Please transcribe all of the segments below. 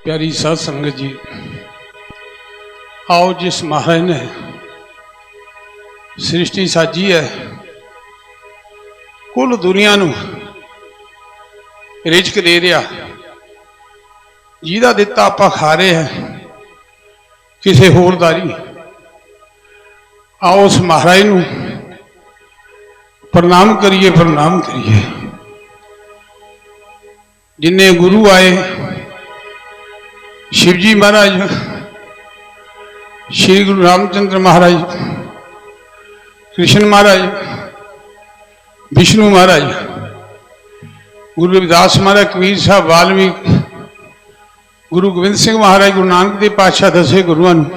प्यारी साध संगत जी, आओ जिस महाराज ने सृष्टि साजी है, कुल दुनिया नू रिजक दे रहा, जिहदा दिता आपां खा रहे हैं, किसी होर दा नहीं। आओ उस महाराज नू प्रणाम करिए, प्रणाम करिए। जिन्ने गुरु आए, शिवजी महाराज, श्री गुरु रामचंद्र महाराज, कृष्ण महाराज, विष्णु महाराज, गुरु रविदास महाराज, कबीर साहब, वाल्मीकि, गुरु गोबिंद सिंह महाराज, गुरु नानक देव पातशाह, दसे गुरुआं नूं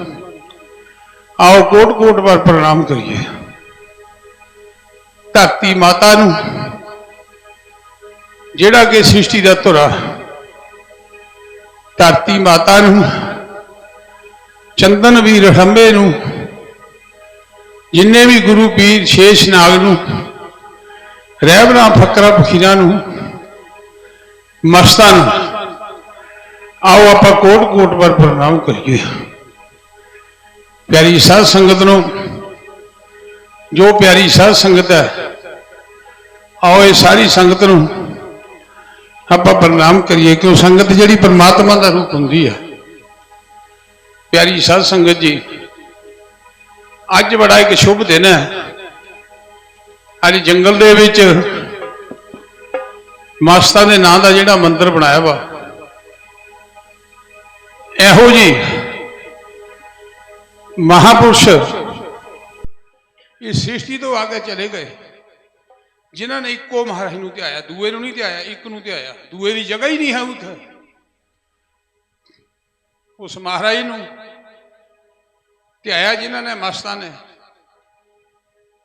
आओ कोट कोट बार प्रणाम करिए। धरती माता नूं जिहड़ा कि सृष्टि दा धुरा, धरती माता नूं, चंदन वीर हंबे नूं, जिन्ने भी गुरु पीर शेष नाग नूं, रहबरा फकरा फकीरां नूं, मस्तां नूं आओ आपां कोट कोट बार प्रणाम करिए। प्यारी साध संगत नूं, जो प्यारी साध संगत है, आओ ये सारी संगत नूं आपां प्रणाम करिए, क्यों संगत जिहड़ी परमात्मा का रूप हुंदी है। प्यारी साध संगत जी, अज बड़ा एक शुभ दिन है। अज जंगल दे विच मास्ता दे नां दा जिहड़ा मंदिर बनाया वा, इहो जी महापुरुष इस सृष्टि तो आगे चले गए, जिन्होंने इको महाराज नूं ध्याया, दूए नूं नहीं ध्याया, एक नूं ध्याया। दूए की जगह ही नहीं है उत्थे। उस महाराज नूं ध्याया जिन्होंने मास्ता ने।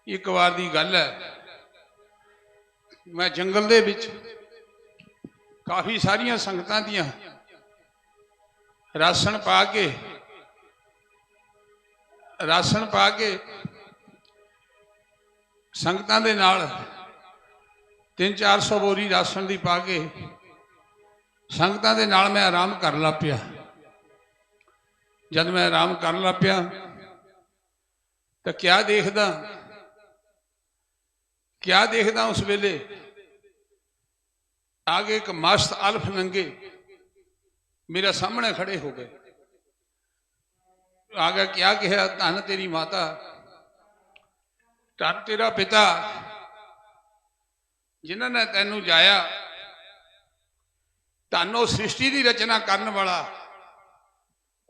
एक बार की गल है, मैं जंगल दे विच काफ़ी सारिया संगतां दियां राशन पा के संगतां दे नाल 300-400 बोरी राशन दी पा के संगतां दे नाल मैं आराम कर ला पिया। जब मैं आराम कर ला पिया तो क्या देखदा उस वेले आगे एक मस्त अल्फ नंगे मेरे सामने खड़े हो गए। आगे क्या कहा, धन तेरी माता, धन तेरा पिता, जिन्होंने तेनू जाया, धन सृष्टि की रचना करने वाला,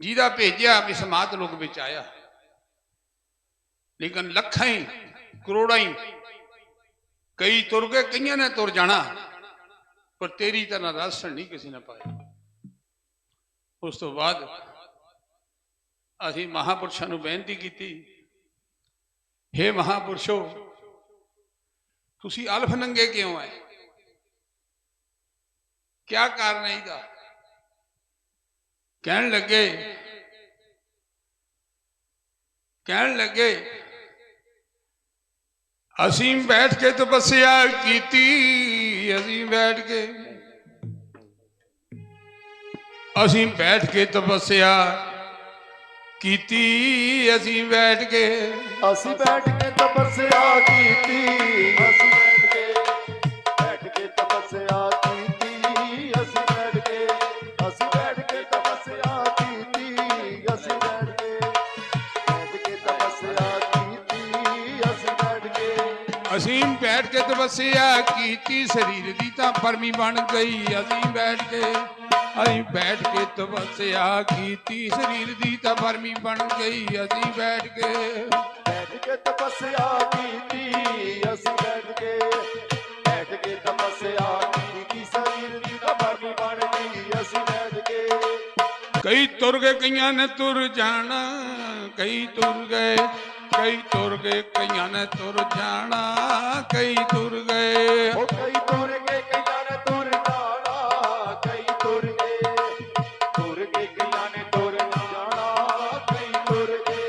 जिहदा भेजिया इस मात लोक विच आया। लेकिन लखां ही करोड़ां ही कई तुर गए, कईयां ने तुर जाना, पर तेरी तरह राशन नहीं किसी ने पाया। उस तो बाद असीं महापुरुषों नूं बेनती की, हे महापुरुषो, तुसीं अल्फ नंगे क्यों है? क्या कारण है इसदा? कहन लगे असीं बैठ के तपस्या कीती, असीं बैठ के तपस्या कीती, असीं बैठ के तपस्या कीती, असीं बैठ के तपस्या कीती, असीं बैठ के तपस्या कीती, असीं बैठ के तपस्या कीती, असीं बैठ के तपस्या कीती, शरीर दी तां परमी बन गई। असीं बैठ के तपस्या कीती, शरीर दी तां परमी बन गई। असीं बैठ के तपस्या कीती, असीं बैठ के तपस्या कीती, शरीर दी तां परमी बन गई। असीं बैठ के कई तुर गए, कईयां ने तुर जाना, कई तुर गए, कईयां ने तुर जाना, कई तुर गए, कई तुर गए, कईयां ने तुर जाना, कई तुर गए, कईयां ने तुर जाना, कई तुर गए।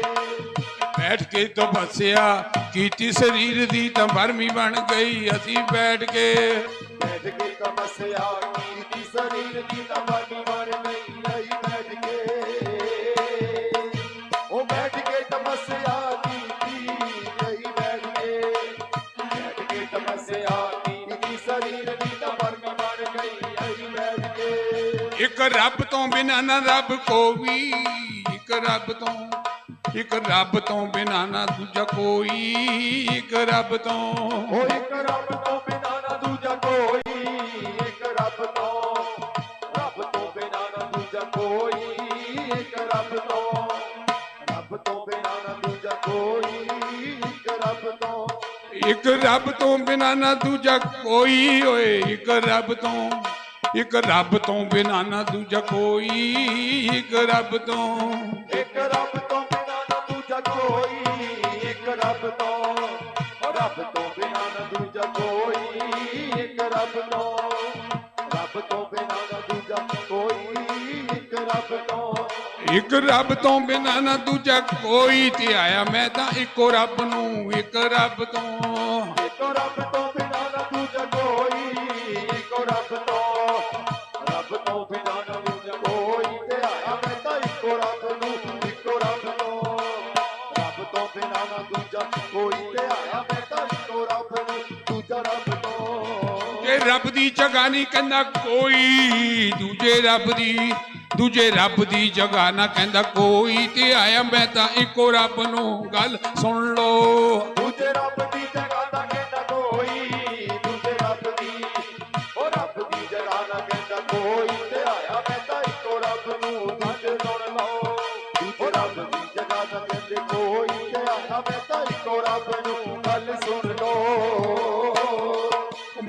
बैठ के तपस्या कीती, शरीर दी तां भरमी बन गई। असीं बैठ के तपस्या कीती, शरीर दी तां भरमी बन गई। एक रब तो बिना ना रब कोई, एक रब तो बिना ना दूजा कोई, एक रब तो एक रब तो बिना ना दूजा कोई, एक रब तो बिना ना दूजा कोई, एक रब तो बिना ना दूजा कोई, एक रब तो बिना ना दूजा कोई, ओए एक रब तो बिना ना दूजा कोई, एक रब तो बिना ना दूजा कोई, एक रब तो बिना ना दूजा कोई, एक रब तो बिना ना दूजा कोई, एक रब तो बिना ना दूजा कोई, ते आया मैं तां इको रब नूं, एक रब तो बिना ना दूजा कोई, एक रब तो बिना ना दूजा कोई, ते आया मैं तां इको रब नूं, इको रब तो बिना ना दूजा कोई, ते आया मैं तां इको रब नूं, दूजा रब तो जे रब दी जगह नहीं कहंदा कोई, दूजे रब दी जगह ना कहंदा कोई, ते आया मैं तां इको रब नूं, गल सुन लो। दूजे रब दी जगह ना कहंदा कोई, दूजे रब दी जगह ना कहंदा कोई, ते आया मैं तां इको रब नूं, दूजे सुन लो। दूजे रब दी जगह ना कहंदे कोई, ते आया मैं तां इको रब नूं, गल सुन लो।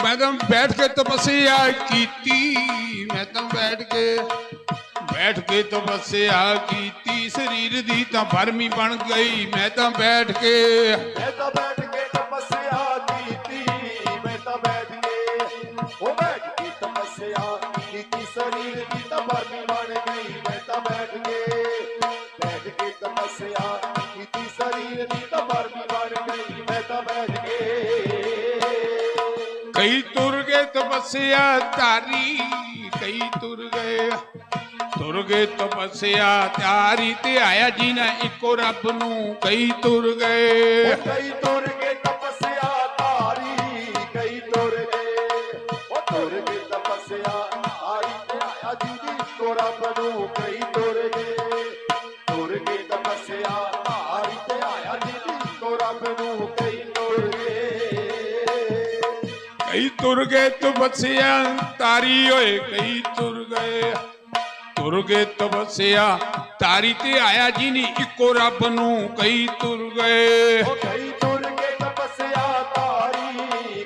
मैं तो बैठ के तपस्या कीती, मैं तो बैठ के तपस्या कीती, शरीर दी तां भरमी बन गई, मैं तो बैठ के तपस्या कीती, मैं तो बैठ के तपस्या कीती, शरीर दी तां भरमी बन गई, मैं तो बैठ के तपस्या कीती, शरीर दी तां भरमी बन गई, मैं तो बैठ के कई तुर गए तपस्या तारी, कई तुर गए तपस्या तारी, ते आया जी ना इको रब नूं, कई तुर गए तपस्या तारी, कई तुर गए तपस्या तारी, ते आया जी इको रब नूं, कई तुर गए तपस्या तारी, ते आया जी इको रब नूं, कई तुर गए तपस्या तारी, ओए कई तुर गए तपस्या तारी, ते आया जी नी इको रब नूं, कई तुर गए तपस्या तारी,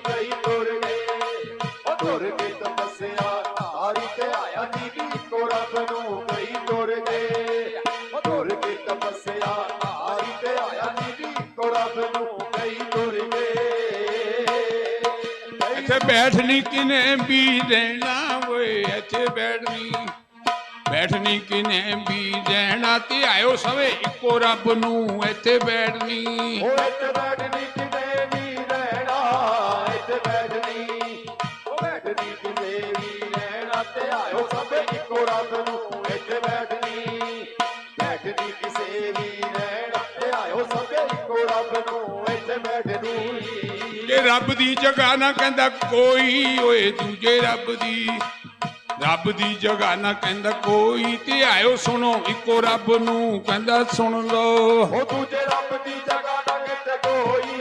कई तुर गए तपस्या तारी, ते आया जी इको रब नूं, कई तुर गए तपस्या तारी, ते आया जी इको रब नूं, कई तुर गए। इत्थे बैठनी किने भी रहना, ओए इत्थे बैठनी किने भी रहना, ते आयो सवे इको रब नूं, इत्थे बैठनी किने भी रहना, इत्थे बैठनी किने भी रहना, ते आयो सब इको रब नूं, इत्थे बैठनी किसे भी रहना, ते आयो सब इको रब नूं, इत्थे बैठनी। जे रब दी जगह ना कहंदा कोई, ओए दूजे रब दी जगह ना कहंदा कोई, ते आयो सुनो इको रब नूं, कहंदा सुन लो। दूजे रब दी जगह ना कहंदा कोई,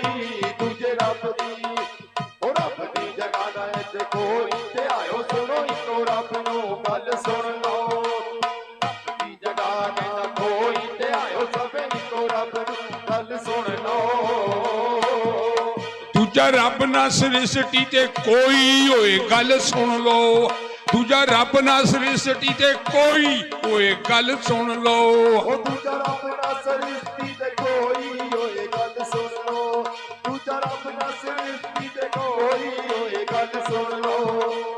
दूजे रब दी जगह ना कहंदा कोई, ते आयो सुनो इको रब नूं, गल सुन लो। दी जगह ना कोई, ते आयो सब इको रब नूं, गल सुन लो। दूजा रब ना सृष्टि ते कोई, ओए गल सुन लो। दूजा रब ना सृष्टि ते कोई, ओए गल सुन लो। दूजा रब ना सृष्टि ते कोई, ओए गल सुन लो। दूजा रब ना सृष्टि ते कोई, ओए गल सुन लो।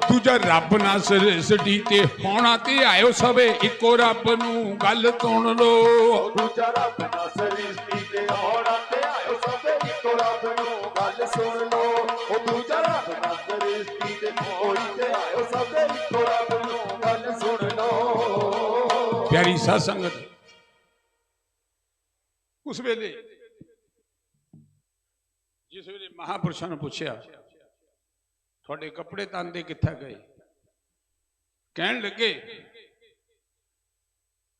दूजा रब ना सृष्टि ते होना, ते आयो सवे इको रब नूं, गल सुन लो। दूजा रब ना सृष्टि ते होना, ते आयो सवे इको रब नूं, गल सुन लो। दूजा रब ना सृष्टि ते कोई, ते आयो सवे इको रब नूं, गल सुन लो। प्यारी साध संगत, उस वेले जिस वेले महापुरुषां ने पूछया थोड़े कपड़े तांदे कित्थे गए, कहन लगे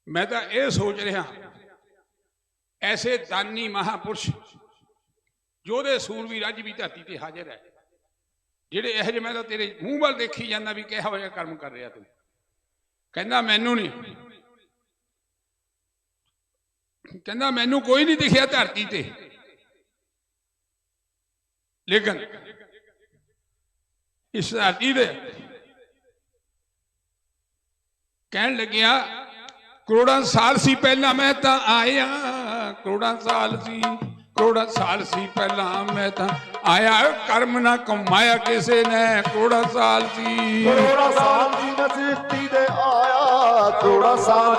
मैं तो ये सोच रहा ऐसे दानी महापुरुष जोधे सूरवीर अज भी धरती ते हाजिर है जेडे यह मैं तो तेरे मूँह वाल देखी जाना भी किहो जिहा कर्म कर रहा तू कहना मैनू नहीं कहना मैनू कोई नहीं दिखिया धरती ते लेकिन इस धरती दे कहन लग्या करोड़ा साल सी पहला मैं तो आया करोड़ा साल सी पहला मैं तो आया कर्म ना कमाया किसे ने करोड़ा साल सी मैं सृष्टि दे आया करोड़ा साल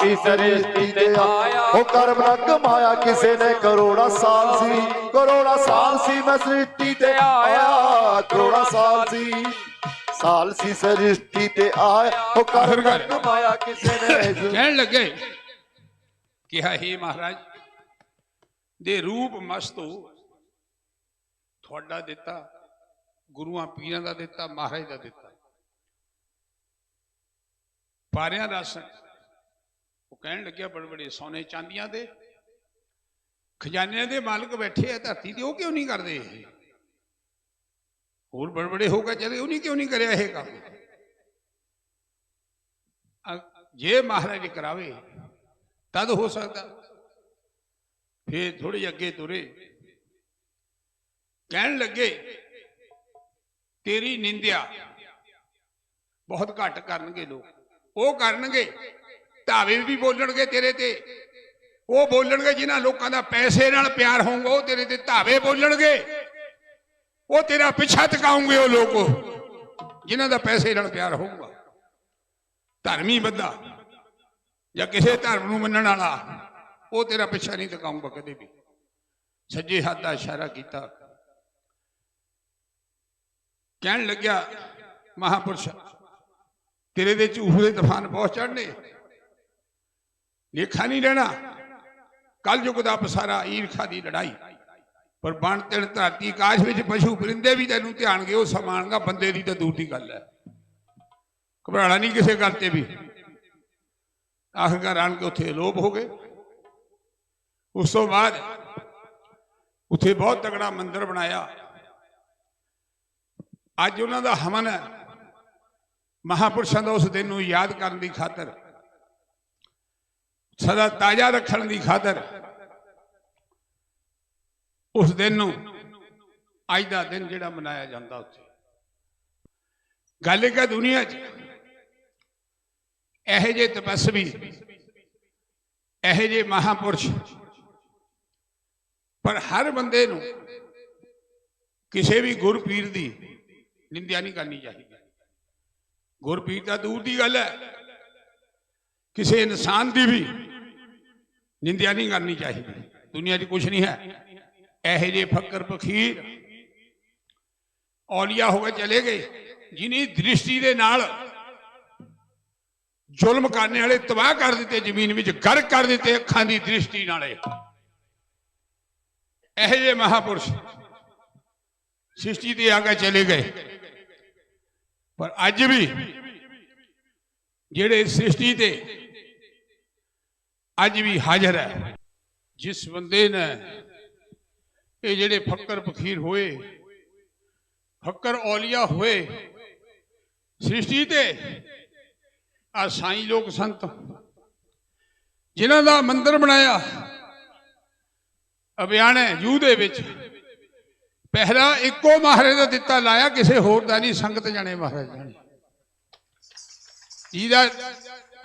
सी सृष्टि दे आया ओ कर्म ना कमाया किसे ने करोड़ा साल सी मैं सृष्टि दे आया करोड़ा साल सी सृष्टि ते आया ओ कर्म ना कमाया किसे ने कहन लगे कि हे महाराज दे रूप मस्त हो थोड़ा दिता गुरुआं पीरां दा दिता महाराज दा दिता पारियां दस वो कहन लग्या बड़े बड़े सोने चांदियां दे खजानियां दे मालिक बैठे है धरती ते वो क्यों नहीं करते होर बड़े बड़े होकर चले उन्हीं क्यों नहीं करे यह काम जे महाराज करावे तद हो सकता फिर थोड़ी अगे तुरे कहन लगे तेरी निंदिया बहुत घट करनगे लोग वो करनगे धावे भी बोलणगे तेरे ते वो बोलणगे जिन्हां लोकां दा पैसे नाल प्यार होऊगा वो तेरे ते धावे बोलणगे वो तेरा पिछा टकाऊंगे वो लोग जिन्हां दा पैसे नाल प्यार होऊगा धर्मी बंदा या किसी धर्म नूं मनण वाला वो तेरा पिछा नहीं टकाऊंगा कदे भी सज्जे हाथ का इशारा किया कहन लग्या महापुरुष तेरे दे झूठ दे तूफान बहुत चढ़ने लेखा नहीं रहना कल युग दा पसारा ईर्खा की लड़ाई पर बण तिण धरती आकाश में पशु परिंदे भी तेन ध्यान गए वो समानगा बंदे की तो दूर की गल है घबराना नहीं किसी गल से भी आखिरकार आन के उत्थे अलोप हो गए उस तो बाद उत्थे बहुत तगड़ा मंदिर बनाया अज उन्हों का हवन है महापुरुषों का उस दिन याद करने की खातर सदा ताजा रखने की खातर उस दिन अज का दिन जिहड़ा मनाया जाता उत्थे गल क्या दुनिया यह जे तपस्वी यह जे महापुरुष पर हर बंदे नूं किसी भी गुर पीर की निंदा नहीं करनी चाहिए गुर पीर तो दूर की गल है किसी इंसान की भी निंदा नहीं करनी चाहिए दुनिया च कुछ नहीं है यह जे फकर फकीर औलिया हो गए चले गए जिन्हीं दृष्टि के नाल जुल्म करने वाले तबाह कर दिते जमीन में गर्क कर दिते अखां की दृष्टि नाले यह जे महापुरुष सृष्टि ते आगे चले गए पर अज भी जेड़े सृष्टि ते अज भी हाजिर है जिस बंदे ने ये जेड़े फकर फकीर होए फकर औलिया हुए सृष्टि ते आ साई लोग संत जिन्हों का मंदिर बनाया अभियाने जू दे विच पहला एको महाराज का दिता लाया किसी होर का नहीं संगत जाने महाराज जाने जिहदा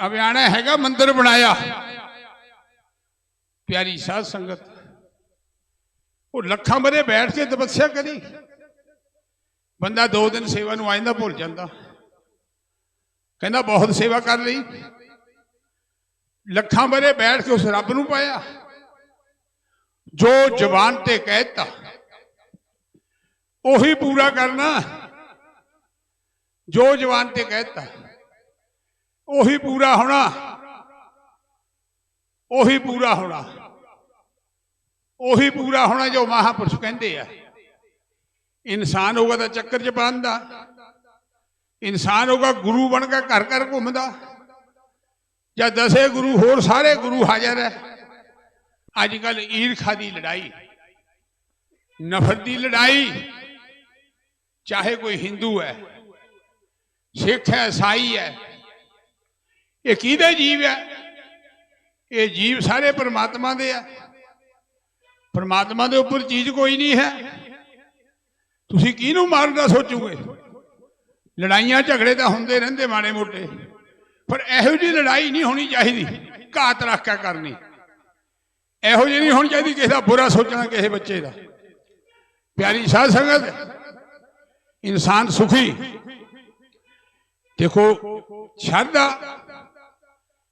अभियाना हैगा मंदिर बनाया प्यारी साध संगत वो लखां बरे बैठ के तपस्या करी बंदा 2 दिन सेवा नूं आइंदा भुल जाता कहना बहुत सेवा कर ली लखां बरे बैठ के उस रब नूं पाया जो जबान ते कहता उही पूरा करना जो जबान ते कहता उही पूरा होना उही पूरा होना उही पूरा होना जो महापुरुष कहते हैं इंसान होगा तो चक्कर च पांदा इंसान होगा गुरु बन के घर घर घूमदा ਜਾਂ 10 ਗੁਰੂ ਹੋਰ ਸਾਰੇ ਗੁਰੂ ਹਾਜ਼ਰ ਹੈ। ਅੱਜ ਕੱਲ ਈਰਖਾ ਦੀ ਲੜਾਈ, ਨਫ਼ਰਤ ਦੀ ਲੜਾਈ, ਚਾਹੇ ਕੋਈ ਹਿੰਦੂ है, सिख है, ईसाई है, ये किहदे जीव है? ये जीव सारे परमात्मा दे है। परमात्मा दे उपर चीज कोई नहीं है। तुसीं किहनूं मारना सोचोगे? लड़ाइयां झगड़े तो होंदे रहिंदे माड़े मोटे, पर इहो जी लड़ाई नहीं होनी चाहिए घात रख के करनी। इहो जी नहीं होनी चाहिए किसी का बुरा सोचना किसी बच्चे का। प्यारी साध संगत, इंसान सुखी, देखो श्रद्धा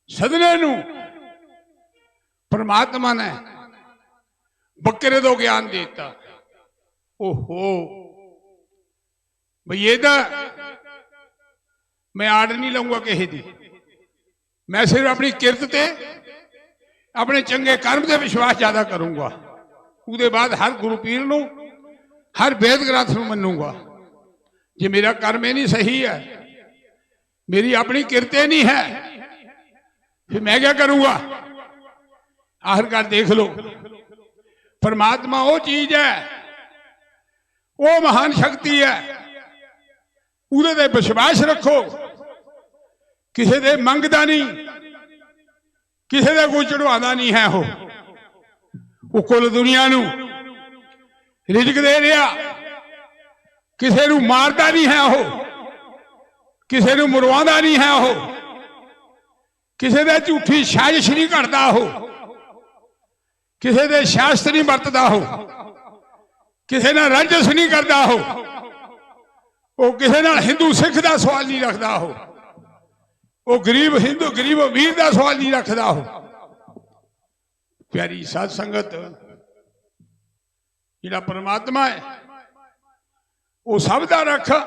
सदने नूं परमात्मा ने बकरे तो ज्ञान देता। ओहो भई ये तो मैं आड़ नहीं लूंगा किसी की, मैं सिर्फ अपनी किरत ते अपने चंगे कर्म से विश्वास ज्यादा करूंगा। उसके बाद हर गुरु पीर नूं, हर वेद ग्रंथ नूं मन्नूंगा। जे मेरा कर्म ही नहीं सही है, मेरी अपनी किरते नहीं है, फिर मैं क्या करूंगा? आखिरकार देख लो, परमात्मा वो चीज है, वो महान शक्ति है, उहदे ते विश्वास रखो। किसी दे मंगदा नहीं, किसी दे कोई चढ़वादा नहीं है। वो कुल दुनिया नूं रिजक दे रहा, किसी नूं मारदा नहीं है, किसी नूं मुरवादा नहीं है, किसी दे झूठी साजिश नहीं करता, किसी दे शास्त्र नहीं वरतदा, किसी नाल रंजस नहीं करता, वो किसी नाल हिंदू सिख का सवाल नहीं रखता, वो गरीब हिंदू गरीब अमीर का सवाल नहीं रखता। प्यारी साध संगत, जिहड़ा परमात्मा है वो सब दा रखा,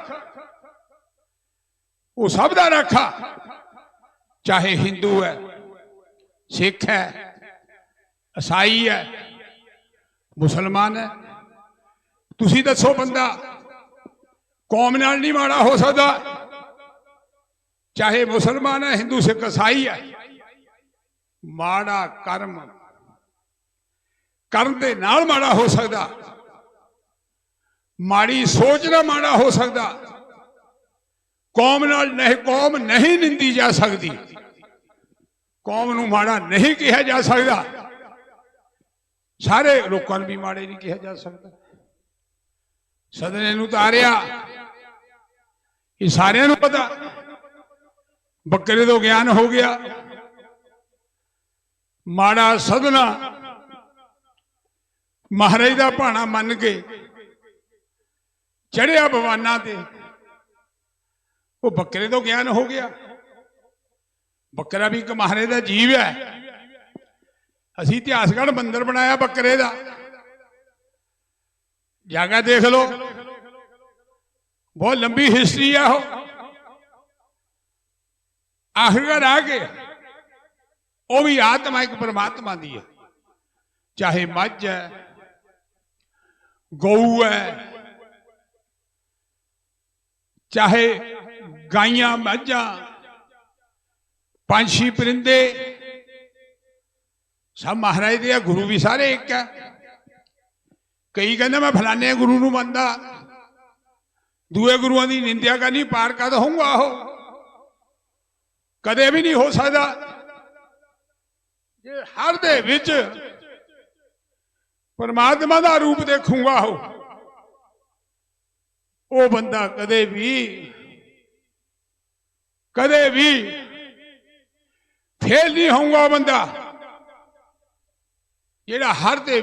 वो सब दा रखा, चाहे हिंदू है, सिख है, ईसाई है, मुसलमान है। तुसी दसो बंदा कौम नाल नहीं माड़ा हो सकता? चाहे मुसलमान है, हिंदू, सिख, ईसाई है। माड़ा कर्म कर्म दे नाल माड़ा हो सकता, माड़ी सोच ना माड़ा हो सकता। कौम नाल नहीं, कौम नहीं निंदी जा सकती, कौम नूं माड़ा नहीं कहा जा सकता, सारे लोगों भी माड़े नहीं कहा जा सकता। सदने नूं तारिया, ये सारिਆਂ ਨੂੰ पता, बकरे तो ज्ञान हो गया। माड़ा सदना महाराज का भाना मन के चढ़िया भवाना ते, वो बकरे तो ज्ञान हो गया। बकरा भी एक महाराज का जीव है। असी इतिहासगढ़ मंदिर बनाया बकरे का, जागा देख लो, बहुत लंबी हिस्ट्री है। आखिरकार आके वो भी आत्मा एक परमात्मा दी है। चाहे मझ है, गऊ है, चाहे गाइयां मझां, पंछी परिंदे, सब महाराज दे। गुरु भी सारे एक है। कई कहते मैं फलाने गुरु नूं मनदा, दूए गुरुओं की निंदा करनी पार कद होऊंगा? कदे भी नहीं हो सकता। जे हर दे विच परमात्मा का रूप देखूंगा, वो बंदा कदे भी फेल नहीं होऊंगा। बंदा जेड़ा हर दे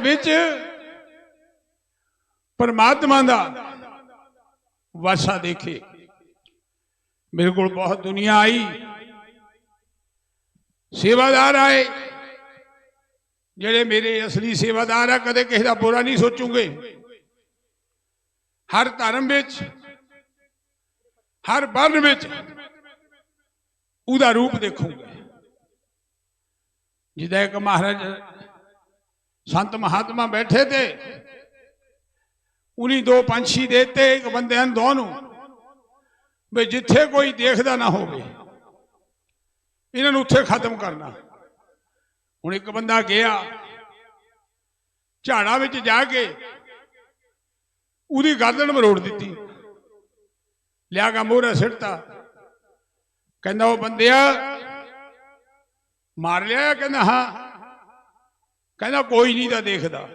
विच परमात्मा का वासा देखे। मेरे को बहुत दुनिया आई, सेवादार आए, जेड़े मेरे असली सेवादार है, कदे किसी का बुरा नहीं सोचूंगे। हर धर्म विच, हर वर्ण विच उहदा रूप देखूंगे। जिदा एक महाराज संत महात्मा बैठे थे, उन्हीं दो पंछी देते एक बंदे दोनों, ਵੀ ਜਿੱਥੇ ਕੋਈ ਦੇਖਦਾ ਨਾ ਹੋਵੇ ਇਹਨਾਂ ਨੂੰ ਉੱਥੇ ਖਤਮ ਕਰਨਾ। ਹੁਣ ਇੱਕ ਬੰਦਾ ਗਿਆ ਝਾੜਾਂ ਵਿੱਚ ਜਾ ਕੇ ਉਹਦੀ ਗਰਦਨ ਮਰੋੜ ਦਿੱਤੀ, ਲਿਆ ਕੇ ਮੂਹਰੇ ਸਿੱਟਤਾ। ਕਹਿੰਦਾ ਉਹ ਬੰਦਿਆ ਮਾਰ ਲਿਆ? ਕਹਿੰਦਾ ਹਾਂ। ਕਹਿੰਦਾ ਕੋਈ ਨਹੀਂ ਤਾਂ ਦੇਖਦਾ।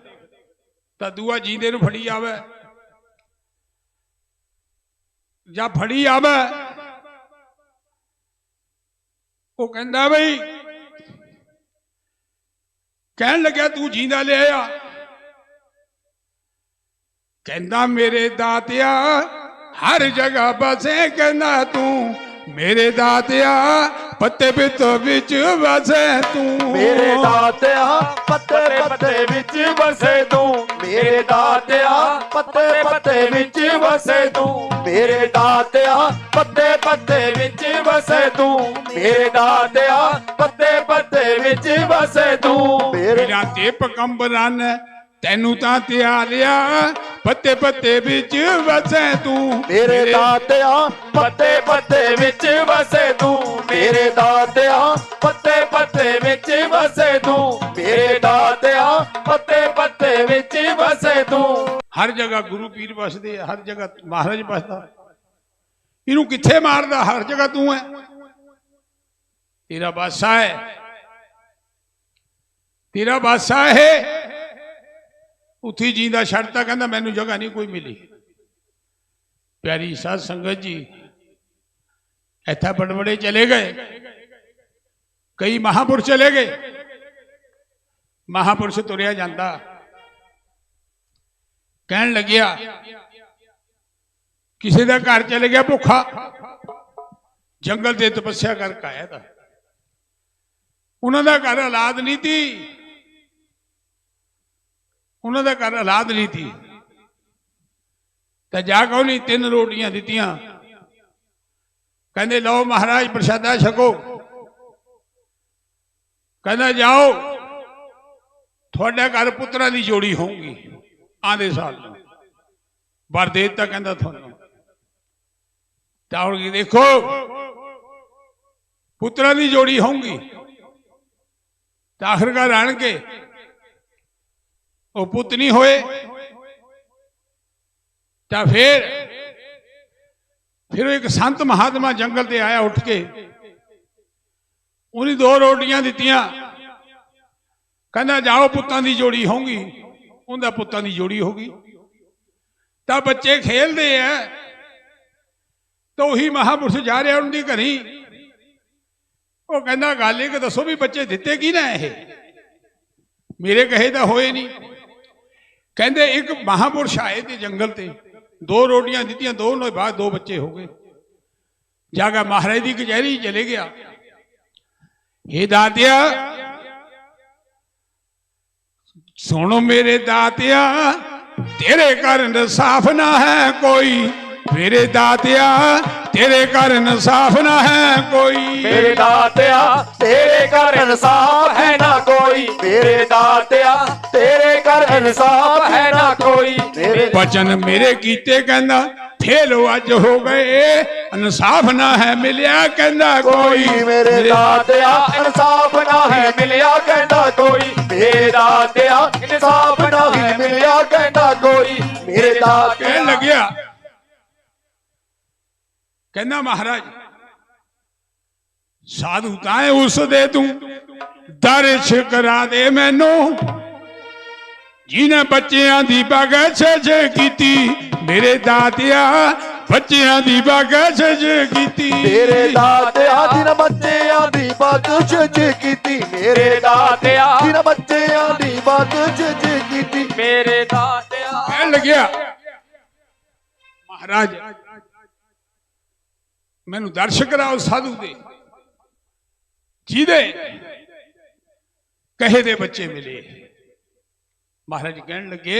ਤਾਂ ਦੂਆ ਜੀਂਦੇ ਨੂੰ ਫੜੀ ਆਵੇ, ਜਾਂ ਫੜੀ ਆਵੇ ਉਹ ਕਹਿੰਦਾ ਬਈ, ਕਹਿਣ ਲੱਗਿਆ ਤੂੰ ਜੀਂਦਾ ਲਿਆ? ਕਹਿੰਦਾ ਮੇਰੇ ਦਾਤਿਆ ਹਰ ਜਗ੍ਹਾ ਬਸੇ, ਕਹਿੰਦਾ ਤੂੰ ਮੇਰੇ ਦਾਤਿਆ ਪੱਤੇ ਪਿੱਤੋਂ ਵਿੱਚ ਵਸੇ ਤੂੰ। ਮੇਰੇ ਦਾਤਿਆ ਪੱਤੇ ਪੱਤੇ ਵਿੱਚ ਵਸੇ ਤੂੰ, ਮੇਰੇ ਦਾਤਿਆ ਪੱਤੇ ਪੱਤੇ ਵਿੱਚ ਵਸੇ ਤੂੰ, ਮੇਰੇ ਦਾਤਿਆ ਪੱਤੇ ਪੱਤੇ ਵਿੱਚ ਵਸੇ ਤੂੰ, ਮੇਰੇ ਦਾਤਿਆ ਪੱਤੇ ਪੱਤੇ ਵਿੱਚ ਵਸੇ ਤੂੰ। ਮੇਰਾ ਤੇ ਪਕੰਬਰਾਂ ਨੇ ਤੈਨੂੰ ਤਾਂ ਧਿਆ ਲਿਆ, ਪੱਤੇ ਪੱਤੇ ਵਿੱਚ ਵਸੇ ਤੂੰ। ਮੇਰੇ ਦਾਤਿਆ ਪੱਤੇ ਪੱਤੇ ਵਿੱਚ ਵਸੇ ਤੂੰ, ਮੇਰੇ ਦਾਤਿਆ ਪੱਤੇ ਪੱਤੇ ਵਿੱਚ ਵਸੇ ਤੂੰ, ਮੇਰੇ ਦਾਤਿਆ ਪੱਤੇ ਪੱਤੇ ਵਿੱਚ ਵਸੇ ਤੂੰ। ਹਰ ਜਗ੍ਹਾ ਗੁਰੂ ਪੀਰ ਵਸਦੇ, ਹਰ ਜਗ੍ਹਾ ਮਹਾਰਾਜ ਵਸਦਾ। ਇਹਨੂੰ ਕਿੱਥੇ ਮਾਰਦਾ? ਹਰ ਜਗ੍ਹਾ ਤੂੰ ਹੈ, ਤੇਰਾ ਬਾਦਸ਼ਾਹ ਹੈ, ਤੇਰਾ ਬਾਦਸ਼ਾਹ ਹੈ। ਉੱਥੇ ਜੀਂਦਾ ਛੱਡਤਾ, ਕਹਿੰਦਾ ਮੈਨੂੰ ਜਗ੍ਹਾ ਨਹੀਂ ਕੋਈ ਮਿਲੀ। ਪਿਆਰੀ ਸਾਧ ਸੰਗਤ ਜੀ, ਇੱਥੇ ਬੜਬੜੇ ਚਲੇ ਗਏ, ਕਈ ਮਹਾਂਪੁਰਸ਼ ਚਲੇ ਗਏ। ਮਹਾਂਪੁਰਸ਼ ਤੁਰਿਆ ਜਾਂਦਾ, ਕਹਿਣ ਲੱਗਿਆ ਕਿਸੇ ਦਾ ਘਰ ਚਲੇ ਗਿਆ ਭੁੱਖਾ, ਜੰਗਲ ਤੇ ਤਪੱਸਿਆ ਕਰਕੇ ਆਇਆ ਤਾਂ ਉਹਨਾਂ ਦਾ ਘਰ ਔਲਾਦ ਨਹੀਂ ਤੀ, ਉਹਨਾਂ ਦਾ ਘਰ ਔਲਾਦ ਨਹੀਂ ਤੀ। ਤਾਂ ਜਾ ਕੇ ਉਹਨੇ 3 ਰੋਟੀਆਂ ਦਿੱਤੀਆਂ, ਕਹਿੰਦੇ ਲਓ ਮਹਾਰਾਜ ਪ੍ਰਸ਼ਾਦਾ ਛਕੋ। ਕਹਿੰਦਾ ਜਾਓ ਤੁਹਾਡੇ ਘਰ ਪੁੱਤਰਾਂ ਦੀ ਜੋੜੀ ਹੋਊਗੀ ਆਂਦੇ ਸਾਲ ਨੂੰ, ਵਰ ਦੇ ਦਿੱਤਾ ਕਹਿੰਦਾ ਤੁਹਾਨੂੰ। ਤਾਂ ਹੁਣ ਦੇਖੋ ਪੁੱਤਰਾਂ ਦੀ ਜੋੜੀ ਹੋਊਗੀ। ਤਾਂ ਆਖਰਕਾਰ ਆਣ ਕੇ ਉਹ ਪੁੱਤ ਨਹੀਂ ਹੋਏ। ਤਾਂ ਫਿਰ ਇੱਕ ਸੰਤ ਮਹਾਤਮਾ ਜੰਗਲ ਤੇ ਆਇਆ ਉੱਠ ਕੇ, ਉਹਨੇ 2 ਰੋਟੀਆਂ ਦਿੱਤੀਆਂ, ਕਹਿੰਦਾ ਜਾਓ ਪੁੱਤਾਂ ਦੀ ਜੋੜੀ ਹੋਊਗੀ। ਉਹਦਾ ਪੁੱਤਾਂ ਦੀ ਜੋੜੀ ਹੋ ਗਈ। ਤਾਂ ਬੱਚੇ ਖੇਲਦੇ ਆ, ਤਾਂ ਉਹੀ ਮਹਾਂਪੁਰਸ਼ ਜਾ ਰਿਹਾ ਉਹਨਾਂ ਦੀ ਘਰੀ। ਉਹ ਕਹਿੰਦਾ ਗੱਲ ਇਹ ਕਿ ਦੱਸੋ ਵੀ ਬੱਚੇ ਦਿੱਤੇ ਕੀ ਨਾ? ਇਹ ਮੇਰੇ ਕਹੇ ਤਾਂ ਹੋਏ ਨਹੀਂ। ਕਹਿੰਦੇ ਇੱਕ ਮਹਾਂਪੁਰਸ਼ ਆਏ ਤੇ ਜੰਗਲ ਤੇ 2 ਰੋਟੀਆਂ ਦਿੱਤੀਆਂ, 2 ਨੂੰ ਬਾਅਦ 2 ਬੱਚੇ ਹੋ ਗਏ। ਜਾ ਕੇ ਮਹਾਰਾਜ ਦੀ ਕਚਹਿਰੀ ਚਲੇ ਗਿਆ। हे ਦਾਤਿਆ ਸੁਣੋ ਮੇਰੇ ਦਾਤਿਆ, ਤੇਰੇ ਘਰ ਇਨਸਾਫ ਨਾ ਹੈ ਕੋਈ, ਮੇਰੇ ਦਾਤਿਆ ਤੇਰੇ ਘਰ ਇਨਸਾਫ ਨਾ ਹੈ ਕੋਈ। ਮੇਰੇ ਦਾਤਿਆ ਤੇਰੇ ਘਰ ਇਨਸਾਫ ਹੈ ਨਾ ਕੋਈ, ਮੇਰੇ ਦਾਤਿਆ ਤੇਰੇ ਘਰ ਇਨਸਾਫ ਹੈ ਨਾ ਕੋਈ। ਬਚਨ ਮੇਰੇ ਕੀਤੇ ਕਹਿੰਦਾ ਫੇਲ ਅੱਜ ਹੋ ਗਏ, ਇਨਸਾਫ ਨਾ ਹੈ ਮਿਲਿਆ ਕਹਿੰਦਾ ਕੋਈ। ਮੇਰੇ ਦਾਤਿਆ ਇਨਸਾਫ ਨਾ ਹੈ ਮਿਲਿਆ ਕਹਿੰਦਾ ਕੋਈ, ਮੇਰੇ ਦਾਤਿਆ ਇਨਸਾਫ ਨਾ ਹੈ ਮਿਲਿਆ ਕਹਿੰਦਾ ਕੋਈ। ਮੇਰੇ ਦਾਤਿਆ ਕਹਿਣ ਲੱਗਿਆ, ਕਹਿੰਦਾ ਮਹਾਰਾਜ ਸਾਧੂ ਤਾਂ ਉਸ ਦੇ ਤੂੰ ਦਰਸ਼ ਕਰਾ ਦੇ ਮੈਨੂੰ, ਜਿਹਨੇ ਬੱਚਿਆਂ ਦੀ ਬਖਸ਼ਿਸ਼ ਕੀਤੀ। ਮੇਰੇ ਦਾਤਿਆ ਬੱਚਿਆਂ ਦੀ ਬਖਸ਼ਿਸ਼ ਕੀਤੀ। ਮੇਰੇ ਦਾਤਿਆ ਜਿਨ ਬੱਚਿਆਂ ਦੀ ਬਖਸ਼ਿਸ਼ ਕੀਤੀ, ਮੇਰੇ ਦਾਤਿਆ ਜਿਨ ਬੱਚਿਆਂ ਦੀ ਬਖਸ਼ਿਸ਼ ਕੀਤੀ। ਮੇਰੇ ਦਾਤਿਆ ਕਹਿਣ ਲੱਗਿਆ ਮਹਾਰਾਜ ਮੈਨੂੰ ਦਰਸ਼ ਕਰਾਓ ਸਾਧੂ ਦੇ, ਜਿਹਦੇ ਕਹੇ ਦੇ ਬੱਚੇ ਮਿਲੇ। ਮਹਾਰਾਜ ਕਹਿਣ ਲੱਗੇ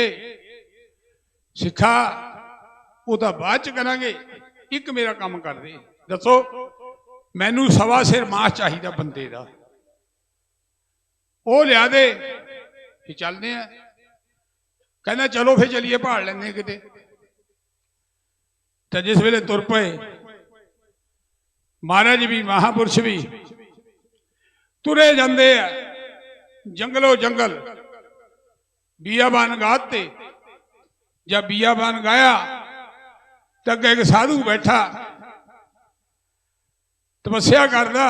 ਸਿੱਖਾ ਉਹ ਤਾਂ ਬਾਅਦ ਚ ਕਰਾਂਗੇ, ਇੱਕ ਮੇਰਾ ਕੰਮ ਕਰ ਦੇ। ਦੱਸੋ ਮੈਨੂੰ 1.25 ਸਿਰ ਮਾਸ ਚਾਹੀਦਾ ਬੰਦੇ ਦਾ, ਉਹ ਲਿਆ ਦੇ। ਫਿਰ ਚੱਲਦੇ ਆ। ਕਹਿੰਦਾ ਚਲੋ ਫਿਰ ਚਲੀਏ, ਭਾਲ ਲੈਂਦੇ ਕਿਤੇ। ਤਾਂ ਜਿਸ ਵੇਲੇ ਤੁਰ ਪਏ महाराज भी महापुरुष भी तुरे जाते हैं जंगलों जंगल बियाबान गाते जब बियाबान गाया तो अगे एक साधु बैठा तपस्या करदा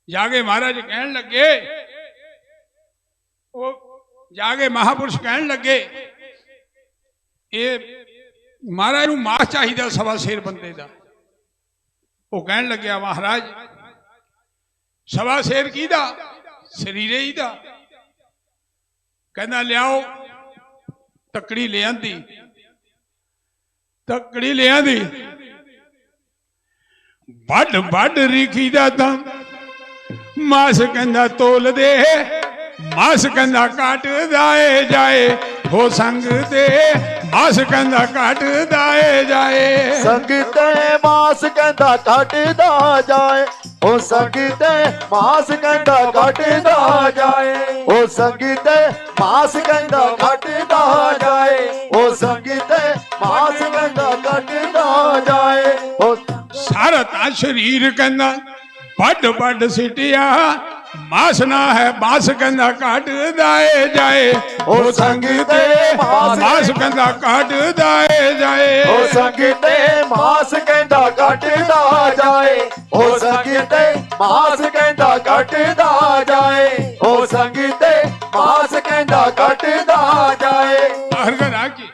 जाके महाराज कहन लगे वो जाके महापुरुष कहन लगे ये महाराज नूं मास चाहिए सवा शेर बंदे का वो कहन लग्या महाराज सवा शेर कीदा शरीरे ही दा कहना लियाओ तकड़ी ले आंदी तकड़ी ले आंदी बड़ बड़ रिखी दा तां मास कहंदा तोल दे मास कहंदा काट दाए जाए हो संग दे मास कहंदा काट दाए जाए संग ते मास कहंदा काटदा जाए ओ संग ते मास कहंदा काटदा जाए ओ संग ते मास कहंदा काटदा जाए ओ संग ते मास कहंदा काटदा जाए ओ सारा ता शरीर कहंदा बड़ बड़ सिटिया मास ना है मास कहंदा काट दाए जाए ओ संग ते मास कहंदा काट दाए जाए ओ संग ते मास कहंदा काटदा जाए ओ संग ते मास कहंदा काटदा जाए ओ संग ते मास कहंदा काटदा जाए हरगर आके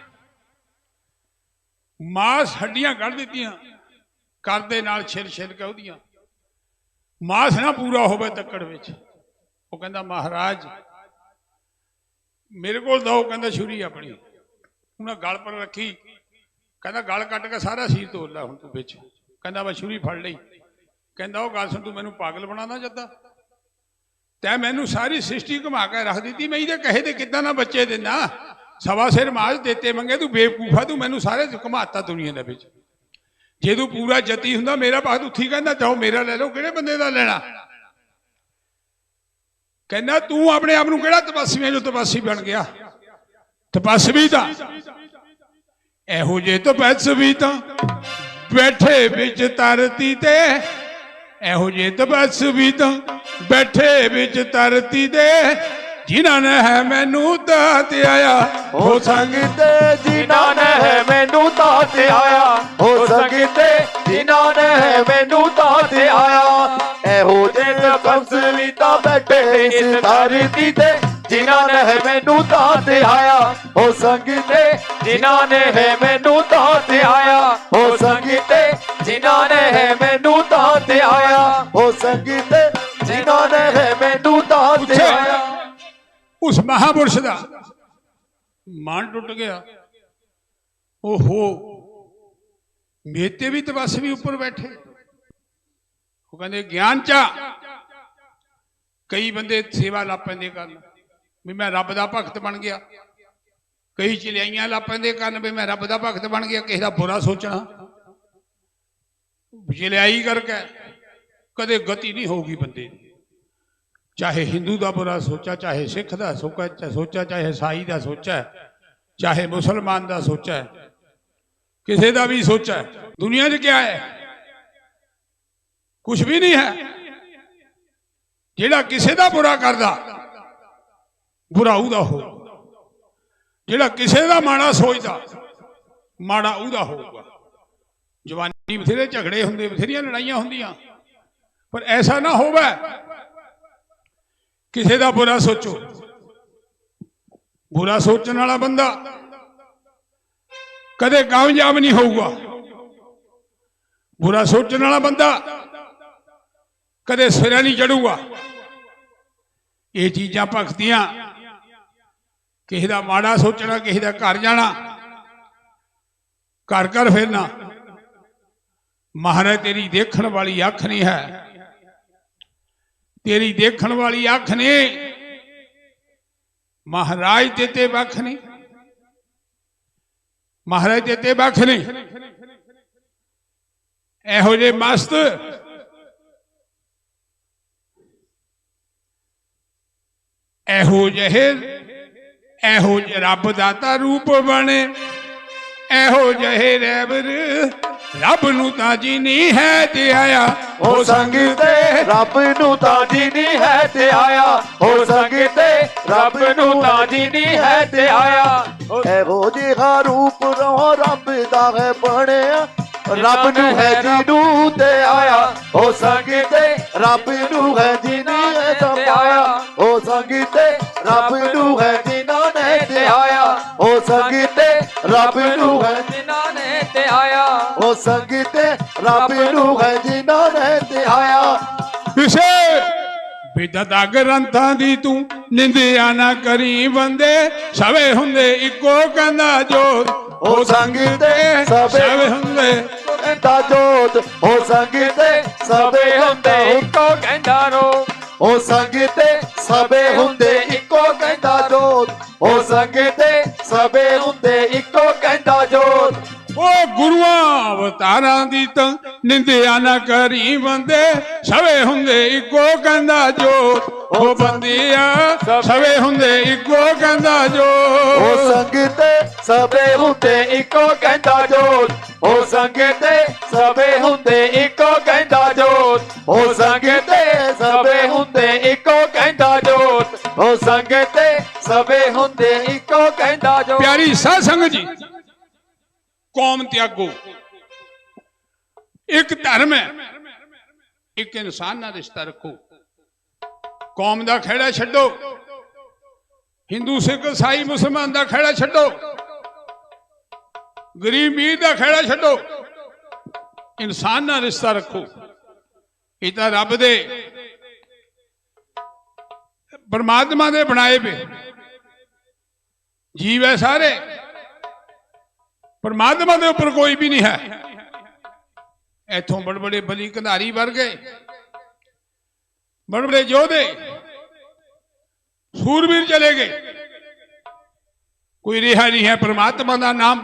मास हड्डियां कढ़ दित्तियां करदे नाल छिल छिल के उहदियां मास ना पूरा होवे तक्कड़ विच वो कहंदा महाराज मेरे को दो कहंदा छुरी अपनी उन्हें गल पर रखी कहंदा गल कट के सारा सीर तोड़ ला हुण तू विच कहंदा मैं छुरी फड़ लई कहंदा वो गल सुन तू मैनू पागल बनाना चाहता तै मैनू सारी सृष्टि घुमा के रख दी मैं ये कहे दे किदां ना बच्चे देना सवा सिर मास देते मंगे तू बेवकूफा तू मैनू सारे घुमाता दुनिया दे विच जे तू पूरा जती हुंदा मेरा पास उत्थी कहंदा जाओ मेरा ले लो किहड़े बंदे दा लेना कहना तू अपने आप नूं किहड़ा तपस्वी जो तपस्वी बन गया तपस्वी दा एहो जे तपस्वी तां बैठे विच धरती ते एहो जे तपस्वी तां बैठे विच धरती ते जिन्हां ने है मैनू दात आया हो संग ते जिन्हां ने है मैनू दात आया हो संग ते जिन्हां ने है मैनू दात आया एहो जे तपस्वी तां बैठे इस धरती ते जिन्हां ने है मैनू दात आया हो संग ते जिन्हां ने है मैनू दात आया हो संग ते जिन्हां ने है मैनू दात आया हो संग ते जिन्हां ने है मैनू दात आया उस महापुरुष का मन टुट गया ओहो मेते भी तपस्वी ऊपर बैठे वो कहते ज्ञान चा कई बंदे सेवा ला पैंदे करन भी मैं रब दा भगत बन गया कई चलियाइयां ला पैंदे करन भी मैं रब दा भगत बन गया किसी दा बुरा सोचना चलियाई करके कदे गति नहीं होगी बंदे चाहे हिंदू का बुरा सोचा चाहे सिख का सोचा चाहे ईसाई का सोचा चाहे मुसलमान का सोचा किसी का भी सोचा दुनिया च क्या है कुछ भी नहीं है जेड़ा किसी का बुरा करदा बुरा उहदा हो जेड़ा किसी का माड़ा सोचदा माड़ा उहदा होगा जवानी बथेरे झगड़े होंदे बथेरियां लड़ाइयां होंदियां पर ऐसा ना होवे किसी का बुरा सोचो बुरा सोचने वाला बंदा कदे कामयाब नहीं होगा बुरा सोचने वाला बंदा कदे सिरा नहीं चढ़ूगा ये चीजा भगतियां किसी का माड़ा सोचना किसी का घर जाना घर घर फिरना महाराज तेरी देखने वाली अख नहीं है तेरी देखण वाली अख ने महाराज देते बख नहीं महाराज देते बख नहीं एहो जे मस्त एहो जे रब दाता रूप बने एहो जे रैबर ਰੱਬ ਨੂੰ ਤਾਂ ਜੀ ਨਹੀਂ ਹੈ ਤੇ ਆਇਆ ਹੋ ਸੰਗ ਤੇ ਰੱਬ ਨੂੰ ਤਾਂ ਜੀ ਨਹੀਂ ਹੈ ਤੇ ਆਇਆ ਹੋ ਸੰਗ ਤੇ ਰੱਬ ਨੂੰ ਤਾਂ ਜੀ ਨਹੀਂ ਹੈ ਤੇ ਆਇਆ ਇਹੋ ਜਿਹਾ ਰੂਪ ਰੋ ਰੱਬ ਦਾ ਹੈ ਬਣਿਆ ਰੱਬ ਨੂੰ ਹੈ ਜਿਹਨੂੰ ਤੇ ਆਇਆ ਹੋ ਸੰਗ ਤੇ ਰੱਬ ਨੂੰ ਹੈ ਜਿਹਨੇ ਤੇ ਆਇਆ ਹੋ ਸੰਗ ਤੇ ਰੱਬ ਨੂੰ ਹੈ ਜਿਨ੍ਹਾਂ ਨੇ ਤੇ ਆਇਆ ਹੋ ਸੰਗ ਤੇ ਰੱਬ ਨੂੰ ਹੈ ਜਿਨ੍ਹਾਂ ਨੇ ਤੇ ਆਇਆ ਹੋ ਸੰਗ ਤੇ ਰੱਬ ਨੂੰ ਹੈ ਜਿਨ੍ਹਾਂ ਨੇ ਤੇ ਆਇਆ ਕਿਸੇ ਬਿਦਤਾ ਗ੍ਰੰਥਾਂ ਦੀ ਤੂੰ ਨਿੰਦਿਆ ਨਾ ਕਰੀ ਬੰਦੇ ਸਵੇ ਹੁੰਦੇ ਇੱਕੋ ਕਹਿੰਦਾ ਜੋਤ ਹੋ ਸੰਗ ਤੇ ਸਵੇ ਹੁੰਦੇ ਕਹਿੰਦਾ ਜੋਤ ਹੋ ਸੰਗ ਤੇ ਸਭੇ ਹੁੰਦੇ ਇੱਕੋ ਕਹਿੰਦਾ ਰੋ ਹੋ ਸੰਗ ਤੇ ਸਭੇ ਹੁੰਦੇ ਇੱਕੋ ਕਹਿੰਦਾ ਜੋਤ ਹੋ ਸੰਗ ਤੇ ਸਭੇ ਹੁੰਦੇ ਇੱਕੋ ਕਹਿੰਦਾ ਜੋਤ ਉਹ ਗੁਰੂਆਂ ਅਵਤਾਰਾਂ ਦੀ ਤਾਂ ਨਿੰਦਿਆ ਨਾ ਕਰੀ ਬੰਦੇ ਸਵੇ ਹੁੰਦੇ ਇੱਕੋ ਕਹਿੰਦਾ ਜੋਤ ਉਹ ਬੰਦਿਆ ਸਵੇ ਹੁੰਦੇ ਇੱਕੋ ਕਹਿੰਦਾ ਹੋ ਜੋਤ ਸੰਗ ਤੇ ਸਭੇ ਹੁੰਦੇ ਇੱਕੋ ਕਹਿੰਦਾ ਜੋਤ ਹੋ ਸੰਗ ਤੇ ਸਭੇ ਹੁੰਦੇ ਇੱਕੋ ਕਹਿੰਦਾ ਜੋਤ ਹੋ ਸੰਗ ਤੇ ਸਭੇ ਹੁੰਦੇ ਇੱਕੋ ਕਹਿੰਦਾ ਜੋਤ ਹੋ ਸੰਗ ਤੇ ਸਭੇ ਹੁੰਦੇ ਇੱਕੋ ਕਹਿੰਦਾ ਜੋਤ ਪਿਆਰੀ ਸਾਧ ਸੰਗਤ ਜੀ ਕੌਮ ਤਿਆਗੋ ਇੱਕ ਧਰਮ ਹੈ ਇੱਕ ਇਨਸਾਨ ਨਾਲ ਰਿਸ਼ਤਾ ਰੱਖੋ ਕੌਮ ਦਾ ਖਹਿੜਾ ਛੱਡੋ ਹਿੰਦੂ ਸਿੱਖ ਈਸਾਈ ਮੁਸਲਮਾਨ ਦਾ ਖਹਿੜਾ ਛੱਡੋ ਗਰੀਬ ਅਮੀਰ ਦਾ ਖਹਿੜਾ ਛੱਡੋ ਇਨਸਾਨ ਨਾਲ ਰਿਸ਼ਤਾ ਰੱਖੋ ਇਹ ਤਾਂ ਰੱਬ ਦੇ ਪਰਮਾਤਮਾ ਦੇ ਬਣਾਏ ਵੇ ਜੀਵ ਹੈ ਸਾਰੇ परमात्मा के ऊपर कोई भी नहीं है इथों बड़े बड़े बली कंधारी वर्गे बड़े बड़े योधे सूरवीर चले गए कोई रिहा नहीं है परमात्मा का नाम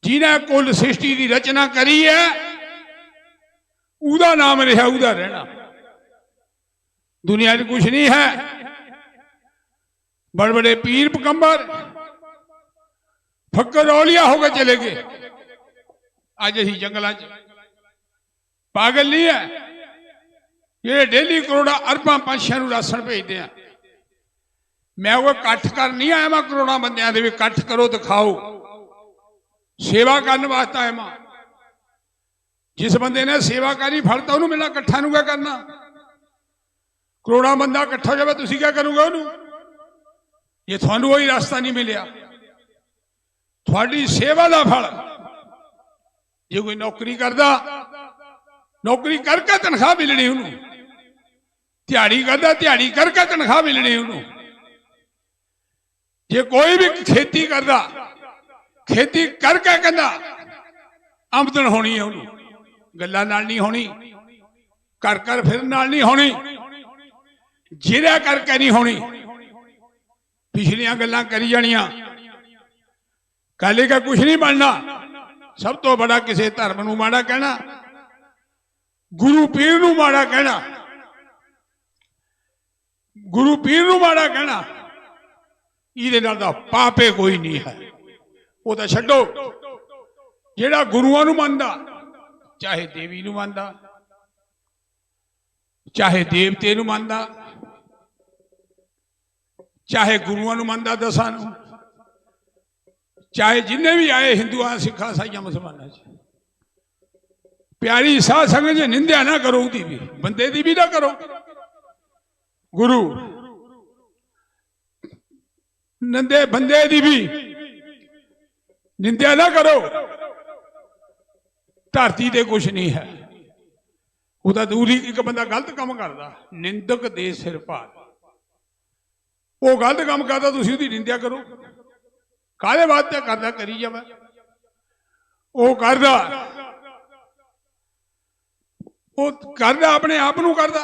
जिन्हें कुल सृष्टि की रचना करी है उदा नाम रिहा उदा रहना दुनिया में कुछ नहीं है बड़े बड़े पीर पगंबर फक्कर औलिया होकर चले गए आज असी जंगलों पागल नहीं है ये डेली करोड़ा अरबा पंछियों राशन भेजते हैं मैं वो कट्ठ कर नहीं आया मैं करोड़ा बंदियां दे कट्ठ करो दिखाओ सेवा करने वास्ते आया मैं जिस बंदे ने सेवा करी फलता उन्होंने मिला कट्ठा क्या करना करोड़ा बंदा कट्ठा हो जाए तुम क्या करोगे उन्होंने ये थानू वही रास्ता नहीं मिलिया थोड़ी सेवा का फल जो कोई नौकरी करता नौकरी करके तनख्वाह मिलनी उन्होंने दिहाड़ी करता दिहाड़ी करके तनख्वाह मिलनी उन्होंने जे कोई भी खेती करता खेती करके कहना आमदन होनी है उन्होंने गल्लां नाल नहीं होनी कर कर फिर नाल नहीं होनी जिरा करके नहीं होनी पिछलियां गल्लां करी जानियां काले का कुछ नहीं बनना सब तो बड़ा किसी धर्म नूं माड़ा कहना गुरु पीर नूं माड़ा कहना गुरु पीर नूं माड़ा कहना इहदे नाल दा पापे कोई नहीं है वो तो छड्डो जेड़ा गुरुआं नूं मनदा चाहे देवी नूं मनदा चाहे देवते नूं मनदा चाहे गुरुआं नूं मनदा दसां नूं चाहे जिन्हें भी आए हिंदुआ सिखा ईसाइया मुसलमाना प्यारी साध संगत निंदा ना करो भी बंदे की भी ना करो गुरु नंदे बंदे की भी निंदा ना करो धरती ते कुछ नहीं है वो दूरी एक बंदा गलत काम करता निंदक दे सिर भार वो गलत काम करता तुम उसकी निंदा करो काले वास्ते करदा करी जावे वो करदा अपने आप नूं करदा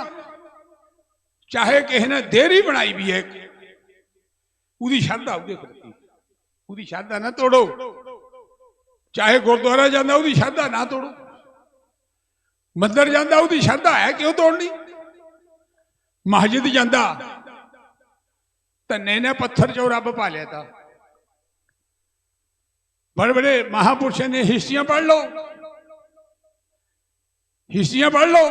चाहे किसी ने देरी बनाई भी है उदी श्रद्धा उहदे प्रति उदी श्रद्धा ना तोड़ो चाहे गुरुद्वारा जांदा उदी श्रद्धा ना तोड़ो मंदिर जांदा उदी श्रद्धा है क्यों तोड़नी मस्जिद जांदा धन्ने ने पत्थर चो रब पा लिया था बड़े बड़े महापुरुषों ने हिस्ट्रियां पढ़ लो, हिस्ट्रियां पढ़ लो,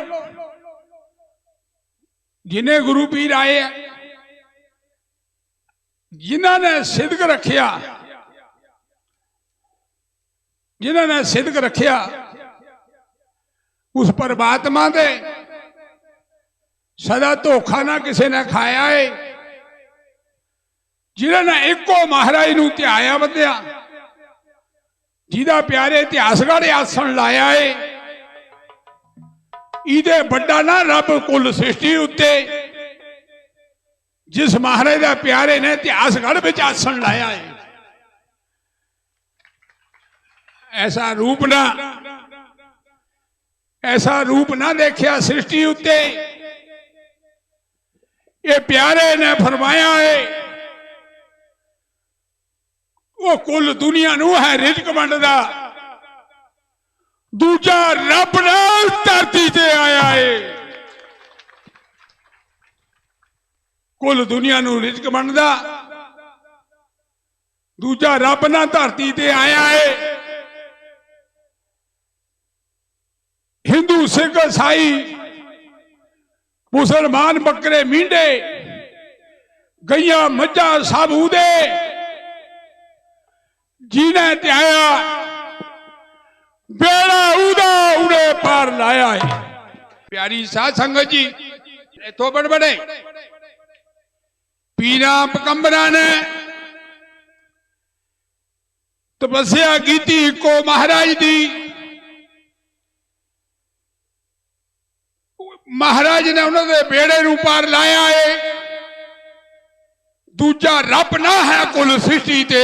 जिन्हें गुरु पीर आए, जिन्होंने सिद्क रखिया, जिन्होंने सिद्क रखिया उस परमात्मा दे सदा धोखा ना किसी ने खाया है, जिन्होंने एको महाराज नूं ध्याया वधिया, जिहदा प्यारे इतिहासकार आसन लाया है, इहदे बड़ा ना रब कुल सृष्टि उत्ते जिस महाराज दा प्यारे ने इतिहासगढ़ विच आसन लाया है, ऐसा रूप ना देखिया सृष्टि उत्ते। ये प्यारे ने फरमाया है वो कुल दुनिया नू है रिजक वंडदा, दूजा रब नाल धरती ते आया है। कुल दुनिया नू रिजक वंडदा, दूजा रब नाल धरती ते आया है। हिंदू सिख ईसाई मुसलमान बकरे मींडे गैया मज्जा सब उदे जिन्हें त्याया बेड़ा उदा उड़े पार लाया है। प्यारी साध संगत जी, इथों बड़े बड़े पीरा पकंबरा ने तपस्या की को महाराज दी, महाराज ने उन्होंने बेड़े नूं पार लाया है। दूजा रब ना है कुल सृष्टि ते,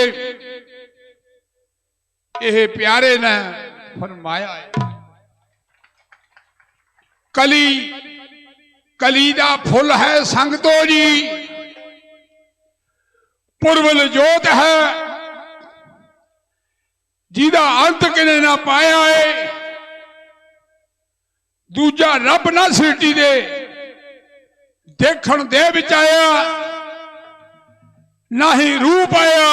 यह प्यारे ने फरमाया है। कली दा फुल है संगतो जी, पुरबल जोत है जिदा अंत किने ना पाया है। दूजा रब ना सृष्टि दे देखण दे विच आया, ना ही रूप आया,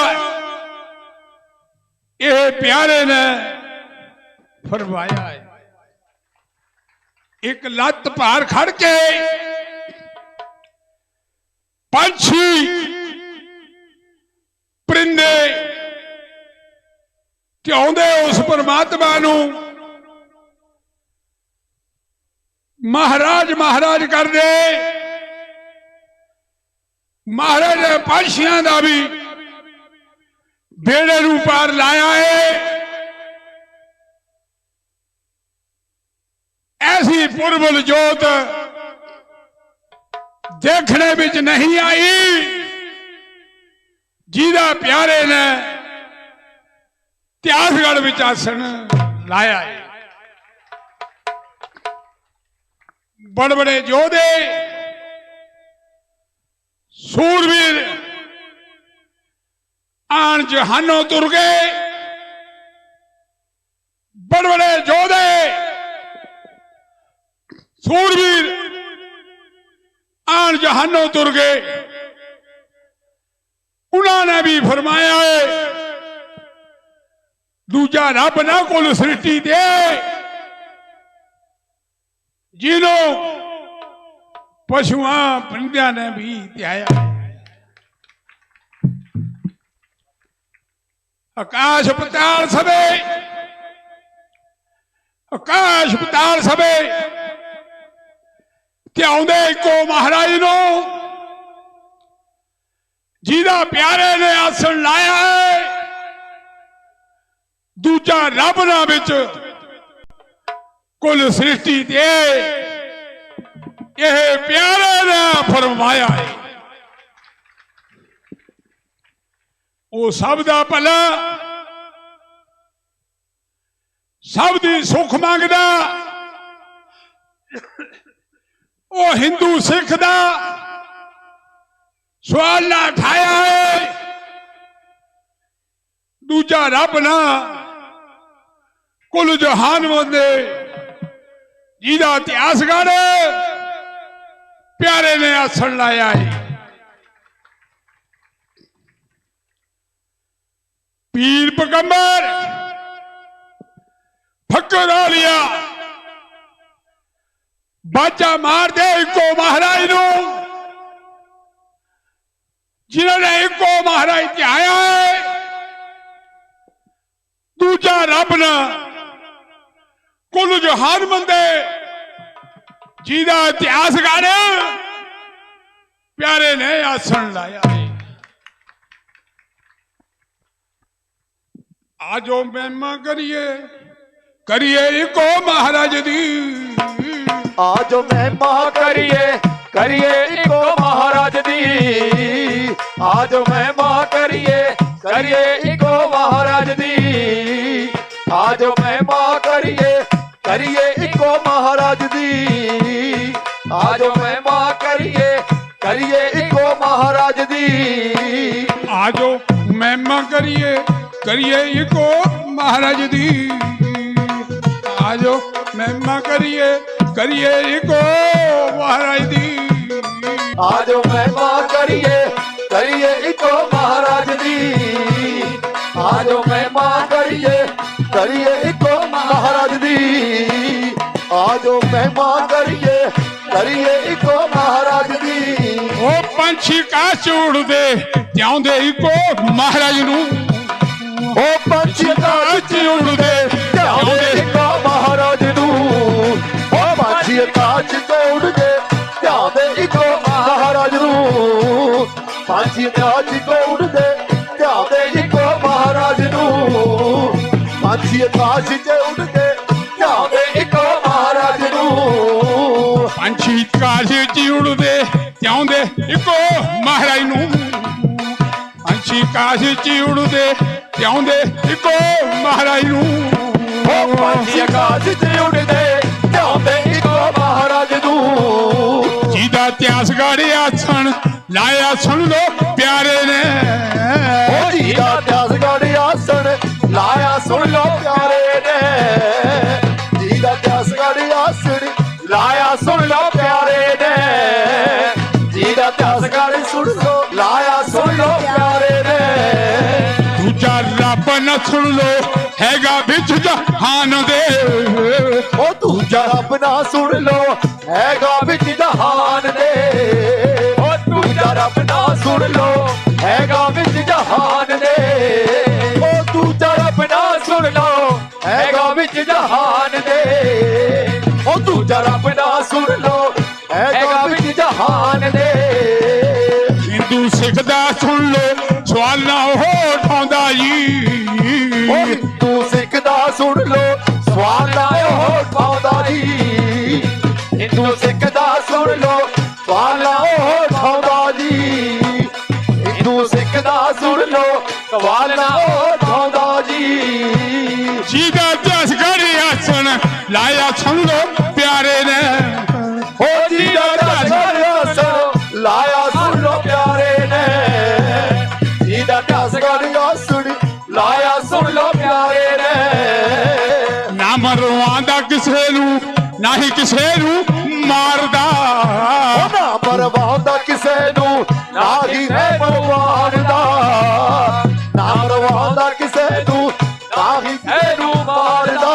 यह प्यारे ने फरमाया है। एक लत भार खड़ के पंछी परिंदे ध्याउंदे उस परमात्मा नूं महाराज महाराज कर दे। महाराज ने पंछियां का भी बेड़े नूं पार लाया है। ऐसी पुरबल जोत देखने विच नहीं आई जिहदा प्यारे ने इतिहासगढ़ विच आसन लाया है। बड़े बड़े योधे सूरवीर आन जहानों तुर गए, बड़े बड़े योधे सूरवीर आन जहानों तुर गए। उन्होंने भी फरमाया है दूजा रब ना कुल सृष्टि दे, जिन्हों पशुआं परिंदियां ने भी त्याया। आकाश पताल सबे, आकाश पताल सबे त्याउंदे को महाराज नो, जिहदा प्यारे ने आसन लाया है। दूजा रब ना विच कुल सृष्टि दे, यह प्यारे ने फरमाया है। वो सब दा भला, सब दी सुख मंगदा, वो हिंदू सिख दा सवाल ना उठाया है। दूजा रब ना कुल जहान वंदे, जिहदा इतिहासकार प्यारे ने आसन लाया है। पीर पैगंबर फकर लिया बाजा मार दे इको महाराज नू जिन्होंने इको महाराज ध्याया है दूजा रब ना कुल जहान बंदे जिदा इतिहास गाने प्यारे ने आसन लाया है। आजो महिमा करिए करिए इको महाराज दी आजो महिमा करिए करिए इको महाराज दी आजो महिमा करिए करिए इको महाराज दी आजो महिमा करिए करिए इको महाराज दी आजो महिमा करिए करिए इको महाराज दी आजो महिमा करिए करिए इको महाराज दी आजो महिमा करिए करिए इको महाराज दी आजो महिमा करिए करिए इको महाराज दी आजो महिमा करिए करिए इको महाराज दी आजो महिमा करिए करिए इको महाराज दी ओ पंछी का चूड़ दे त्याउंदे इको महाराज नू ओ पंछी का चूड़ दे त्याउंदे इको महाराज नू ओ पंछी का चूड़ दे त्याउंदे इको महाराज नू पंछी का चूड़ दे त्याउंदे इको महाराज नू पंछी का चूड़ दे त्याउंदे इको महाराज नू पंछी काश चिउड़ दे त्याउंदे इको महाराज नू पंछी काश चिउड़ दे त्याउंदे इको महाराज नू ओ पंछी काश चिउड़ दे त्याउंदे इको महाराज नू जिदा इतिहास गाड़े आसन लाया सुन लो प्यारे ने ओ जिदा इतिहास गाड़े आसन लाया सुन लो प्यारे ने जिदा इतिहास गाड़े आसन लाया सुन लो प्यारे ने जिदा इतिहास गाड़े सुन लो लाया सुन लो प्यारे ने दूजा रब न सुन लो हैगा बिच जहान दे ओ दूजा रब ना सुन लो हैगा बिच जहान दे ओ दूजा रब ना सुन लो हैगा बिच जहान दे ओ दूजा रब ना सुन लो हैगा बिच जहान दे ओ दूजा रब ना सुन लो हैगा बिच जहान दे हिंदू सिख दा सुन लो सवाल ना हो उठांदा जी ओ हिंदू सिख दा सुन लो सवाल ना हो उठांदा जी हिंदू सिख दा सुन लो सवाल ना हो उठांदा जी हिंदू सिख दा सुन लो सवाल ना हो उठांदा जी जिदा इतिहास गाड़े आसन लाया सुन लो प्यारे ने ओ जिदा इतिहास आसन लाया सुन लो प्यारे ने जिदा इतिहास आसन लाया सुन लो प्यारे ने ना मरवांदा किसे नू ना ही किसे नू मारदा ना मरवांदा किसे नू ना ही है भगवान दा ना मरवांदा किसे नू ना ही है नू मारदा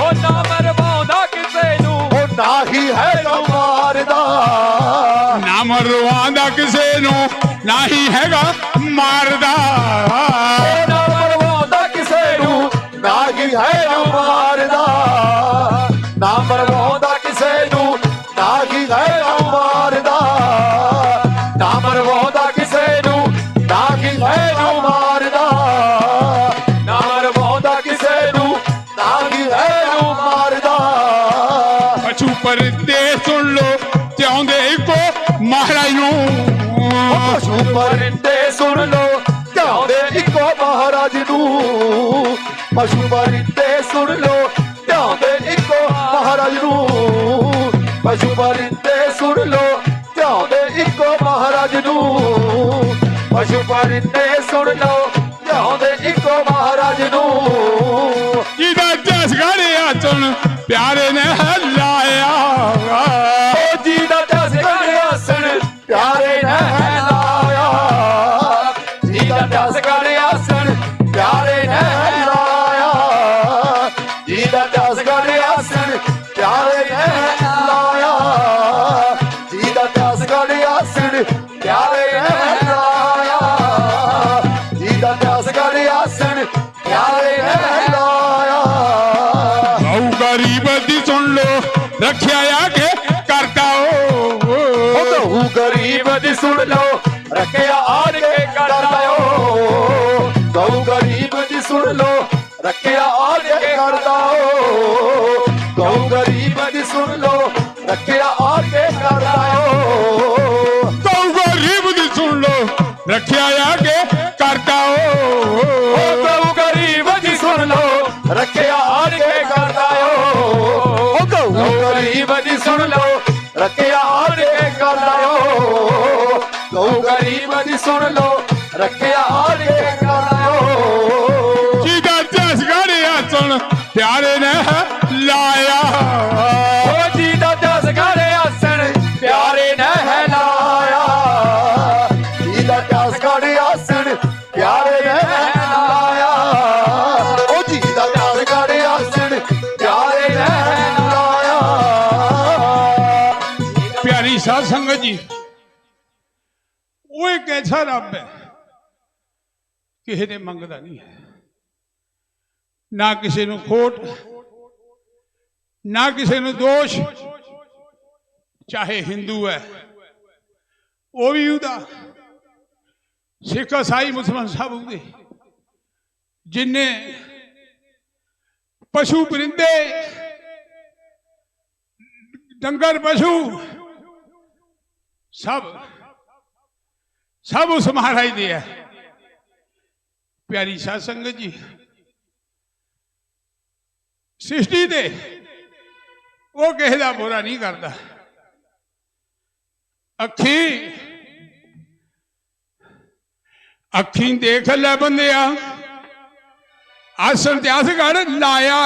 ओ ना मरवाਉਂਦਾ ਕਿਸੇ ਨੂੰ ओ ना ही है नू मारदा ना मरवांदा किसे नू ना ही हैगा मारदा ना मरवांदा किसे नू ना ही है नू मारदा ना मरवांदा किसे नू ना ही है नू मारदा ना मरवांदा किसे नू ना ही है नू मारदा ना मरवांदा किसे नू ना ही है नू मारदा पशु पर दे सुन लो त्याउंदे इको महाराज नू पशु परिंदे सुन लो त्याउंदे इको महाराज नू पशु परिंदे सुन लो त्याउंदे इको महाराज नू पशु परिंदे सुन लो त्याउंदे इको महाराज नू पशु परिंदे सुन लो त्याउंदे इको महाराज नू जिदा इतिहास गाड़े आसन प्यारे ने लाया ओ जिदा इतिहास गाड़े आसन प्यारे ने लाया जिदा इतिहास गाड़े आसन ਗੜ ਆਸਣ ਪਿਆਰੇ ਨੇ ਲਾਇਆ ਜੀ ਦਾ ਪਿਆਸ ਗੜ ਆਸਣ ਪਿਆਰੇ ਨੇ ਲਾਇਆ ਜੀ ਦਾ ਪਿਆਸ ਗੜ ਆਸਣ ਪਿਆਰੇ ਨੇ ਲਾਇਆ ਗਊ ਗਰੀਬ ਦੀ ਸੁਣ ਲੋ ਰੱਖਿਆ ਆਗੇ ਕਰਦਾ ਉਹ ਗਊ ਗਰੀਬ ਦੀ ਸੁਣ ਲਓ ਰੱਖਿਆ ਆੜ ਕੇ ਕਰਦਾ ਓ ਗਊ ਗਰੀਬ ਦੀ ਸੁਣ ਲਓ ਰੱਖਿਆ ਆੜ ਕੇ ਕਰਦਾ ਓ ਗਊ ਗਰੀਬ ਦੀ ਸੁਣ ਲਓ ਰੱਖਿਆ ਆੜ ਕੇ ਕਰਦਾ ਓ ਗਊ ਗਰੀਬ ਦੀ ਸੁਣ ਲੋ ਰੱਖਿਆ ਆਗੇ ਕਰਦਾ ਉਹ ਗਊ ਗਰੀਬ ਦੀ ਸੁਣ ਲਓ ਰੱਖਿਆ ਆੜ ਕੇ ਕਰਦਾ ਓ ਉਹ ਗਊ ਗਰੀਬ ਦੀ ਸੁਣ ਲਓ ਰੱਖਿਆ ਆੜ ਕੇ ਕਰਦਾ ਓ ਗਊ ਗਰੀਬ ਦੀ ਸੁਣ ਲਓ ਰੱਖਿਆ ਆੜ ਕੇ ਕਰਦਾ ਓ ਜਿਹਦਾ ਜਸ ਗੜਿਆ ਸੁਣ ਪਿਆਰੇ ਨੇ ਲਾਇਆ ਉਹ ਜੀ ਦਾ ਜਸ ਗੜੇ ਆਸਣ ਪਿਆਰੇ ਨੇ ਲਾਇਆ ਜੀ ਦਾ ਜਸ ਗੜੇ ਆਸਣ ਪਿਆਰੇ ਨੇ ਲਾਇਆ ਉਹ ਜੀ ਦਾ ਜਸ ਗੜੇ ਆਸਣ ਪਿਆਰੇ ਨੇ ਲਾਇਆ ਪਿਆਰੀ ਸਾਧ ਸੰਗਤ ਜੀ ਉਹ ਇੱਕ ਐਸਾ ਰੱਬ ਹੈ ਕਿਸੇ ਦੇ ਮੰਗਦਾ ਨਹੀਂ ਹੈ ਨਾ ਕਿਸੇ ਨੂੰ ਖੋਟ ਨਾ ਕਿਸੇ ਨੂੰ ਦੋਸ਼ ਚਾਹੇ ਹਿੰਦੂ ਹੈ ਉਹ ਵੀ ਉਹਦਾ ਸਿੱਖ ਈਸਾਈ ਮੁਸਲਮਾਨ ਸਭ ਉਹਦੇ ਜਿੰਨੇ ਪਸ਼ੂ ਪਰਿੰਦੇ ਡੰਗਰ ਪਸ਼ੂ सब उस महाराज दे है प्यारी साध संगत जी सृष्टि दे वो किसी का बुरा नहीं करता अखी अखी देख ले बंदिया आसन त्यास गढ़ लाया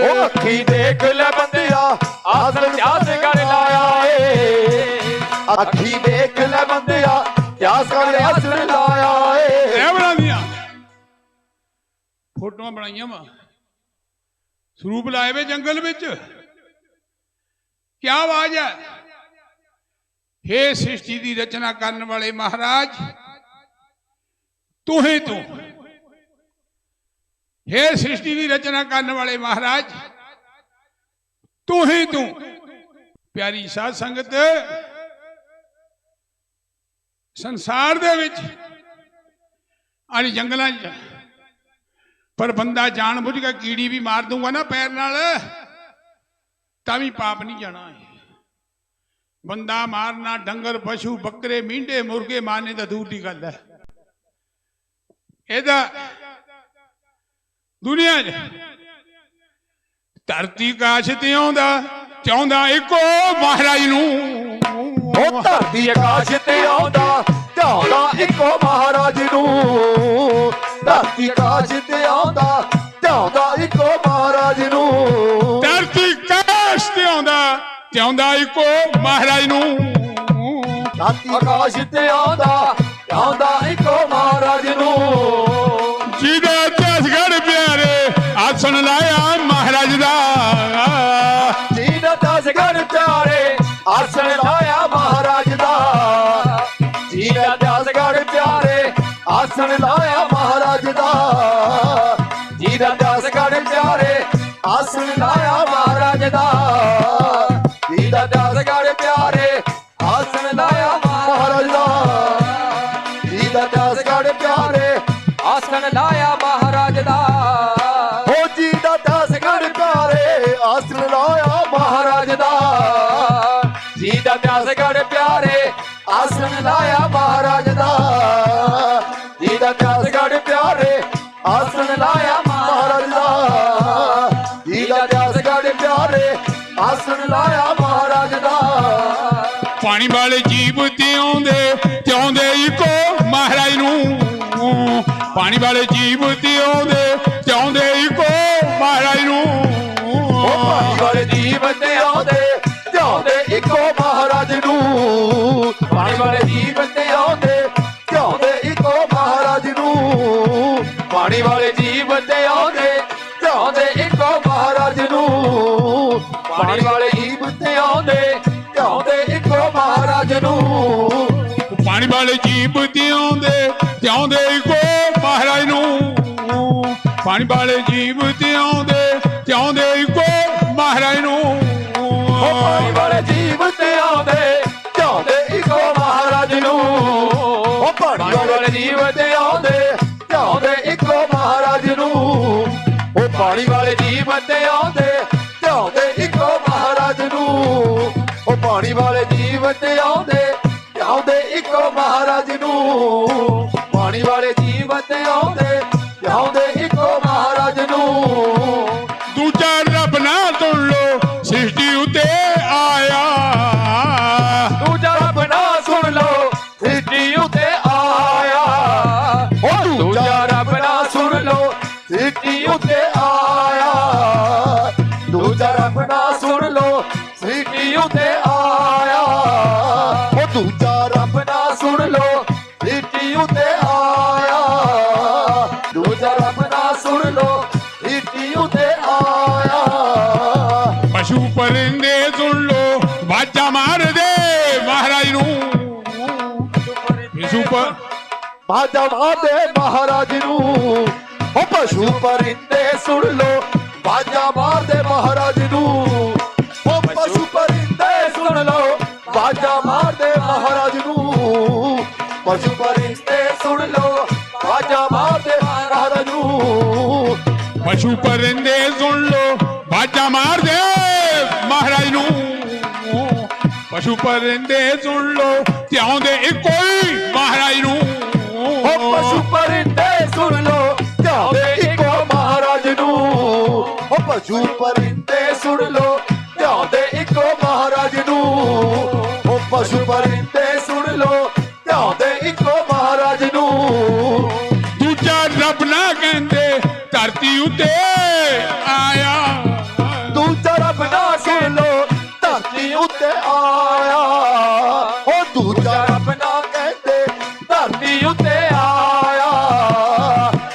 ओ अखी देख ले बंदिया आसन त्यास गढ़ लाया ए अखी देख ले बंदिया त्यास गढ़ आसन लाया ए बना दिया फोटो बनाइया वा स्वरूप लाए वे जंगल विच क्या आवाज है हे सृष्टि की रचना करने वाले महाराज तू ही तू हे सृष्टि की रचना करने वाले महाराज तू ही तू प्यारी साध संगत संसार दे विच जंगलों पर बंदा जान बुझ के कीड़ी भी मार दूंगा ना पैर नाल भी पाप नहीं जाना है बंदा मारना डंगर पशु बकरे मींढे मुर्गे मारने तो दूर की गल है एदा दुनिया धरती काश ते आउंदा चाहुंदा इको महाराज नूं ओ धरती आकाश ते आउंदा चाहुंदा इको महाराज नूं धरती आकाश ते आउंदा चाहुंदा इको महाराज नूं धरती काश ते आउंदा चाहुंदा इको महाराज नूं धरती आकाश ते आउंदा चाहुंदा इको महाराज नूं ਜਿਹਦਾ ਦਸਗੜ ਪਿਆਰੇ ਆਸਣ ਲਾਇਆ ਮਹਾਰਾਜ ਦਾ ਜਿਹਦਾ ਦਸਗੜ ਪਿਆਰੇ ਆਸਣ ਲਾਇਆ ਮਹਾਰਾਜ ਦਾ ਜਿਹਦਾ ਦਸਗੜ ਪਿਆਰੇ ਆਸਣ ਲਾਇਆ ਮਹਾਰਾਜ ਦਾ ਜਿਹਦਾ ਦਸਗੜ ਪਿਆਰੇ ਆਸਣ ਲਾਇਆ ਮਹਾਰਾਜ ਦਾ ਜਿਹਦਾ ਦਸਗੜ ਪਿਆਰੇ ਆਸਣ ਲਾਇਆ ਮਹਾਰਾਜ ਦਾ ਜਿਹਦਾ ਦਸਗੜ ਪਿਆਰੇ ਆਸਣ ਲਾਇਆ ਮਹਾਰਾਜ ਦਾ ਹੋ ਜੀ ਦਾ ਦਸਗੜ ਪਿਆਰੇ ਆਸਣ ਲਾਇਆ ਮਹਾਰਾਜ ਦਾ ਜੀ ਦਾ ਦਸਗੜ ਪਿਆਰੇ ਆਸਣ ਲਾਇਆ ਮਹਾਰਾਜ ਦਾ ਜੀ ਦਾ ਦਸਗੜ ਪਿਆਰੇ ਆਸਣ ਲਾਇਆ ਮਹਾਰਾਜ ਦਾ ਜੀ ਦਾ ਦਸਗੜ ਪਿਆਰੇ ਆਸਣ ਲਾਇਆ ਮਹਾਰਾਜ ਦਾ ਪਾਣੀ ਵਾਲੇ ਜੀਵ ਤੇ ਆਉਂਦੇ ਇੱਕੋ ਮਹਾਰਾਜ ਨੂੰ पानी वाले जीव चाहते इको महाराज नूं पानी वाले जीव चाहते इको महाराज नूं पानी वाले जीव चाहते इको महाराज नूं पानी वाले जीव चाहते इको महाराज ਵਾਲੇ ਜੀਵ ਜਿਉਂਦੇ ਜਿਉਂਦੇ ਇੱਕੋ ਮਹਾਰਾਜ ਨੂੰ ਪਾਣੀ ਵਾਲੇ ਜੀਵ ਜਿਉਂਦੇ ਜਿਉਂਦੇ ਇੱਕੋ ਮਹਾਰਾਜ ਨੂੰ ਉਹ ਪਾਣੀ ਵਾਲੇ ਜੀਵ ਤੇ ਆਉਂਦੇ ਚਾਹੁੰਦੇ ਇੱਕੋ ਮਹਾਰਾਜ ਨੂੰ ਉਹ ਪਾਣੀ ਵਾਲੇ ਜੀਵ ਤੇ ਆਉਂਦੇ ਚਾਹੁੰਦੇ ਇੱਕੋ ਮਹਾਰਾਜ ਨੂੰ ਉਹ ਪਾਣੀ ਵਾਲੇ ਜੀਵ ਤੇ ਆਉਂਦੇ ਚਾਹੁੰਦੇ ਇੱਕੋ ਮਹਾਰਾਜ ਨੂੰ ਉਹ ਪਾਣੀ ਵਾਲੇ ਜੀਵ ਤੇ ਆਉਂਦੇ ਚਾਹੁੰਦੇ ਇੱਕੋ ਮਹਾਰਾਜ ਨੂੰ ਪਾਣੀ ਵਾਲੇ ਜੀਵ ਤੇ ਆਉਂਦੇ ਚਾਹੁੰਦੇ ਇੱਕੋ ਮਹਾਰਾਜ ਨੂੰ ਦੂਜਾ ਰੱਬ ਨਾ ਸੁਣ ਲੋ ਸ੍ਰਿਸ਼ਟੀ ਉਤੇ ਆਇਆ ਦੂਜਾ ਰੱਬ ਨਾ ਸੁਣ ਲੋ ਸ੍ਰਿਸ਼ਟੀ ਉਤੇ ਆਇਆ ਉਹ ਦੂਜਾ ਰੱਬ ਨਾ ਸੁਣ ਲੋ ਸ੍ਰਿਸ਼ਟੀ ਉਤੇ ਆਇਆ ਦੂਜਾ ਰੱਬ ਨਾ ਸੁਣ ਲੋ ਸ੍ਰਿਸ਼ਟੀ ਉਤੇ ਆਇਆ ਉਹ ਦੂਜਾ ਰੱਬ ਨਾ ਸੁਣ ਲੋ ਸ੍ਰਿਸ਼ਟੀ ਉਤੇ ਆਇਆ ਦੂਜਾ ਰੱਬ ਨਾ ਸੁਣ ਲੋ ਸ੍ਰਿਸ਼ਟੀ ਉਤੇ ਆਇਆ ਪਸ਼ੂ ਪਰਿੰਦੇ ਸੁਣ ਲੋ ਬਾਜਾ ਮਾਰਦੇ ਮਹਾਰਾਜ ਨੂੰ ਪਸ਼ੂ ਬਾਜਾ ਮਾਰਦੇ ਮਹਾਰਾਜ ਨੂੰ ਉਹ ਪਸ਼ੂ ਪਰਿੰਦੇ ਸੁਣ ਲੋ ਬਾਜਾ ਮਾਰਦੇ ਮਹਾਰਾਜ ਨੂੰ ਉਹ ਪਸ਼ੂ ਪਰਿੰਦੇ ਸੁਣ ਲੋ ਬਾਜਾ ਮਾਰਦੇ ਮਹਾਰਾਜ ਨੂੰ ਪਸ਼ੂ ਪਰਿੰਦੇ ਸੁਣ ਲੋ ਬਾਜਾ ਮਾਰਦੇ ਮਹਾਰਾਜ ਨੂੰ ਪਸ਼ੂ ਪਰਿੰਦੇ ਸੁਣ ਲੋ ਬਾਜਾ ਮਾਰਦੇ ਮਹਾਰਾਜ ਨੂੰ ਪਸ਼ੂ ਪਰਿੰਦੇ ਸੁਣ ਲੋ ਧਿਆਉਂਦੇ ਇੱਕੋ ਹੀ ਮਹਾਰਾਜ ਨੂੰ ਉਹ ਪਸ਼ੂ ਪਰਿੰਦੇ ਸੁਣ ਲੋ ਧਿਆਉਂਦੇ ਇੱਕੋ ਮਹਾਰਾਜ ਨੂੰ ਉਹ ਪਸ਼ੂ ਪਰਿੰਦੇ ਸੁਣ ਲੋ ਧਿਆਉਂਦੇ ਇੱਕੋ ਮਹਾਰਾਜ ਨੂੰ ਉਹ ਪਸ਼ੂ ਪਰਿੰਦੇ ਸੁਣ ਲੋ ਧਿਆਉਂਦੇ ਇੱਕੋ ਮਹਾਰਾਜ ਨੂੰ ਦੂਜਾ ਰੱਬ ਨਾ ਕਹਿੰਦੇ ਧਰਤੀ ਉਤੇ ਆਇਆ ਦੂਜਾ ਰੱਬ ਨਾ ਸੁਣ ਲੋ ਧਰਤੀ ਉੱਤੇ ਆਇਆ ਉਹ ਦੂਜਾ ਰੱਬ ਨਾ ਕਹਿੰਦੇ ਧਰਤੀ ਉੱਤੇ ਆਇਆ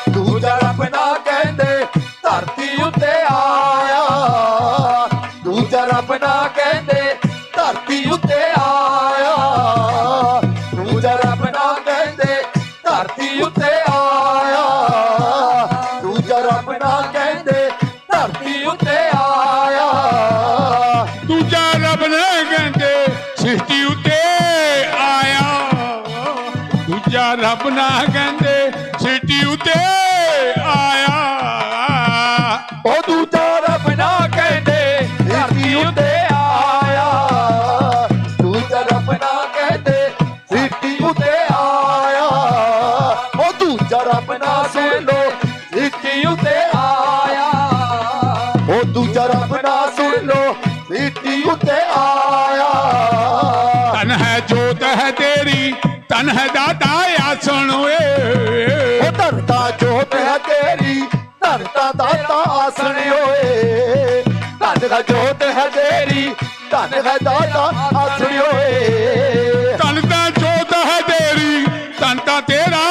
ਦੂਜਾ ਰੱਬ ਨਾ ਕਹਿੰਦੇ ਧਰਤੀ ਉੱਤੇ ਆਇਆ ਦੂਜਾ ਰੱਬ ਨਾ ਕਹਿੰਦੇ ਧਰਤੀ ਉੱਤੇ ਆਇਆ ਦੂਜਾ ਰੱਬ ਨਾ ਕਹਿੰਦੇ ਧਰਤੀ ਉੱਤੇ ਆਇਆ ਦੂਜਾ ਰੱਬ ਨਾ ਕਹਿੰਦੇ ਧਰਤੀ ਉੱਤੇ ਆਇਆ ਦੂਜਾ ਰੱਬ ਨਾ ਕਹਿੰਦੇ ਸ੍ਰਿਸ਼ਟੀ ਉਤੇ ਆਇਆ ਦੂਜਾ ਰੱਬ ਨਾ ਕਹਿੰਦੇ ਸ੍ਰਿਸ਼ਟੀ ਉਤੇ ਆਇਆ ਉਹ ਦੂਜਾ ਰੱਬ ਨਾ ਕਹਿੰਦੇ ਧਰਤੀ ਉੱਤੇ ਆਇਆ ਦੂਜਾ ਰੱਬ ਨਾ ਕਹਿੰਦੇ ਸ੍ਰਿਸ਼ਟੀ ਉੱਤੇ ਆਇਆ ਉਹ ਦੂਜਾ ਰੱਬ ਨਾ ਸੁਣ ਲੋ ਸ੍ਰਿਸ਼ਟੀ ਉੱਤੇ ਆਇਆ ਉਹ ਦੂਜਾ ਰੱਬ ਨਾ ਸੁਣ ਲੋ ਸ੍ਰਿਸ਼ਟੀ ਉੱਤੇ ਆਇਆ ਤਨ ਹੈ ਜੋਤ ਹੈ ਤੇਰੀ ਤਨ ਹੈ ਦਾਤਾ ਆਸਣ ਓਏ ਉਹ ਧਰਤਾ ਜੋਤ ਹੈ ਤੇਰੀ ਧਰਤਾ ਦਾਤਾ ਆਸਣ ਓਏ ਧਨ ਦਾ ਜੋਤ ਹੈ ਤੇਰੀ ਧਨ ਹੈ ਦਾਤਾ ਆਸਣ ਓਏ ਤਨ ਤਾਂ ਜੋਤ ਹੈ ਤੇਰੀ ਤਨ ਤਾਂ ਤੇਰਾ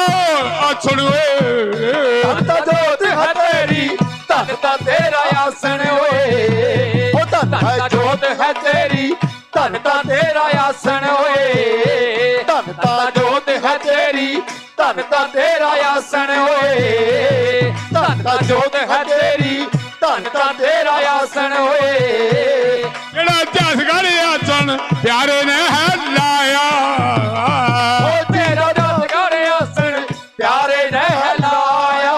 ਆਸਣ ਓਏ ਧਨ ਦਾ ਜੋਤ ਹੈ ਤੇਰੀ ਧਨ ਦਾ ਤੇਰਾ ਆਸਣ ਓਏ ਉਹ ਧਨ ਦਾ ਜੋਤ ਹੈ ਤੇਰੀ ਧਨ ਦਾ ਤੇਰਾ ਆਸਣ ਓਏ ਧਨ ਦਾ ਜੋਤ ਹੈ ਤੇਰੀ ਧਨ ਦਾ ਤੇਰਾ ਆਸਣ ਓਏ ਧਨ ਦਾ ਜੋਤ ਹੈ ਤੇਰੀ ਧਨ ਦਾ ਤੇਰਾ ਆਸਣ ਓਏ ਜਿਹੜਾ ਜਸ ਗੜ ਆਸਣ ਪਿਆਰੇ ਨੇ ਹੈ ਲਾਇਆ ਉਹ ਤੇਰਾ ਜਸ ਗੜ ਆਸਣ ਪਿਆਰੇ ਨੇ ਲਾਇਆ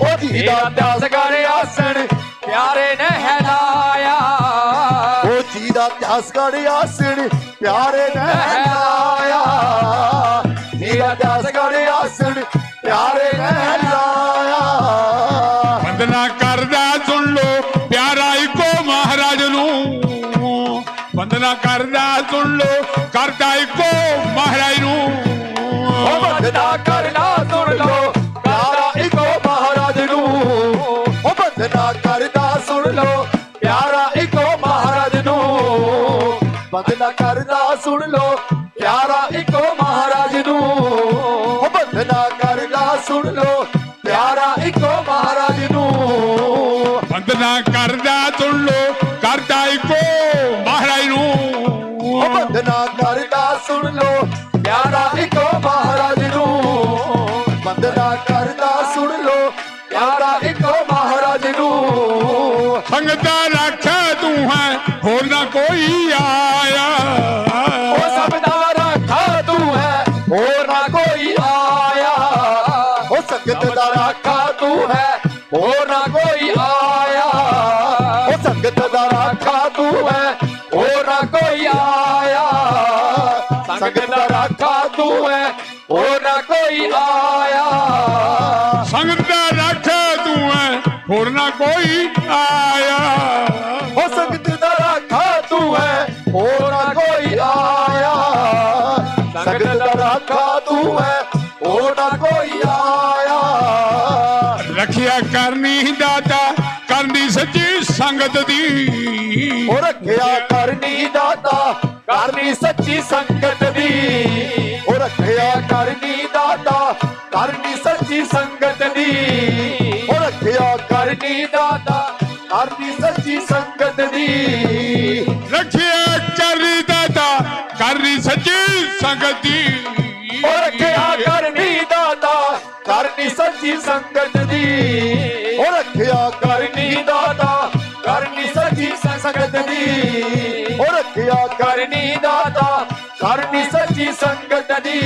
ਉਹ ਜੀ ਦਾ ਜਸ ਗੜ ਆਸਣ ਪਿਆਰੇ ਨੇ ਲਾਇਆ ਉਹ ਜੀ ਦਾ ਜਸ ਗੜ ਆਸਣ ਪਿਆਰੇ ਨੇ ਲਾਇਆ ਜੀ ਦਾ ਜਸ ਗੜ ਆਸਣ ਪਿਆਰੇ ਨੇ ਲਾਇਆ ਵੰਦਨਾ ਕਰਦਾ ਸੁਣ ਲੋ ਪਿਆਰਾ ਇੱਕੋ ਮਹਾਰਾਜ ਨੂੰ ਵੰਦਨਾ ਕਰਦਾ ਸੁਣ ਲੋ ਕਰਦਾ ਇੱਕੋ ਮਹਾਰਾਜ ਨੂੰ ਉਹ ਵੰਦਨਾ ਕਰਨਾ ਸੁਣ ਲੋ ਪਿਆਰਾ ਇੱਕੋ ਮਹਾਰਾਜ ਨੂੰ ਉਹ ਵੰਦਨਾ ਕਰਦਾ ਸੁਣ ਲੋ ਪਿਆਰਾ ਇੱਕੋ ਮਹਾਰਾਜ ਨੂੰ ਵੰਦਨਾ ਕਰਦਾ ਸੁਣ ਲੋ ਪਿਆਰਾ ਇੱਕੋ ਮਹਾਰਾਜ ਨੂੰ ਉਹ ਵੰਦਨਾ ਕਰਦਾ ਸੁਣ ਲੋ ਪਿਆਰਾ ਇੱਕੋ ਮਹਾਰਾਜ ਨੂੰ ਵੰਦਨਾ ਕਰਦਾ ਸੁਣ ਲੋ ਕਰਦਾ ਇੱਕੋ ਮਹਾਰਾਜ ਨੂੰ ਉਹ ਵੰਦਨਾ ਕਰਦਾ ਸੁਣ ਲੋ ਪਿਆਰਾ ਇੱਕੋ ਮਹਾਰਾਜ ਨੂੰ ਬੰਦਨਾ ਕਰਦਾ ਸੁਣ ਲੋ ਪਿਆਰਾ ਇੱਕੋ ਮਹਾਰਾਜ ਨੂੰ ਸੰਗਤ ਦਾ ਰਾਖਾ ਤੂੰ ਹੈ ਹੋਰ ਨਾ ਕੋਈ ਆਇਆ ਉਹ ਸਭ ਦਾ ਰਾਖਾ ਤੂੰ ਹੈ ਹੋਰ ਨਾ ਕੋਈ ਆਇਆ ਉਹ ਸੰਗਤ ਦਾ ਰਾਖਾ ਤੂੰ ਹੈ ਹੋਰ ਨਾ ਕੋਈ ਆਇਆ ਉਹ ਸੰਗਤ ਦਾ ਰਾਖਾ ਤੂੰ ਹੈ ਹੋਰ ਨਾ ਕੋਈ ਆਇਆ ਸੰਗਤ ਦਾ ਰਾਖਾ ਤੂੰ ਹੈ ਹੋਰ ਨਾ ਕੋਈ ਆਇਆ ਸੰਗਤ ਦਾ ਰਾਖਾ ਤੂੰ ਹੈ ਹੋਰ ਨਾ ਕੋਈ ਆਇਆ ਉਹ ਸੰਗਤ ਦਾ ਰਾਖਾ ਤੂੰ ਹੈ ਹੋਰ ਨਾ ਕੋਈ ਆਇਆ ਸੰਗਤ ਦਾ ਰਾਖਾ ਤੂੰ ਹੈ ਹੋਰ ਨਾ ਕੋਈ ਆਇਆ ਰੱਖਿਆ ਕਰਨੀ ਦਾਤਾ ਕਰਨੀ ਸੱਚੀ ਸੰਗਤ ਦੀ ਉਹ ਰੱਖਿਆ ਕਰਨੀ ਦਾਤਾ ਕਰਨੀ ਸੱਚੀ ਸੰਗਤ ਦੀ ਉਹ ਰੱਖਿਆ ਕਰਨੀ ਦਾਤਾ ਕਰਨੀ ਸੱਚੀ ਸੰਗਤ ਦੀ ਉਹ ਰੱਖਿਆ ਕਰਨੀ ਦਾਤਾ ਕਰਨੀ ਸੱਚੀ ਸੰਗਤ ਦੀ ਰੱਖਿਆ ਕਰਨੀ ਦਾਤਾ ਕਰਨੀ ਸੱਚੀ ਸੰਗਤ ਦੀ ਉਹ ਰੱਖਿਆ ਕਰਨੀ ਦਾਤਾ ਕਰਨੀ ਸੱਚੀ ਸੰਗਤ ਦੀ ਉਹ ਰੱਖਿਆ ਕਰਨੀ ਦਾਤਾ ਕਰਨੀ ਸੱਚੀ ਸੰਗਤ ਦੀ ਉਹ ਰੱਖਿਆ ਕਰਨੀ ਦਾਤਾ ਕਰਨੀ ਸੱਚੀ ਸੰਗਤ ਦੀ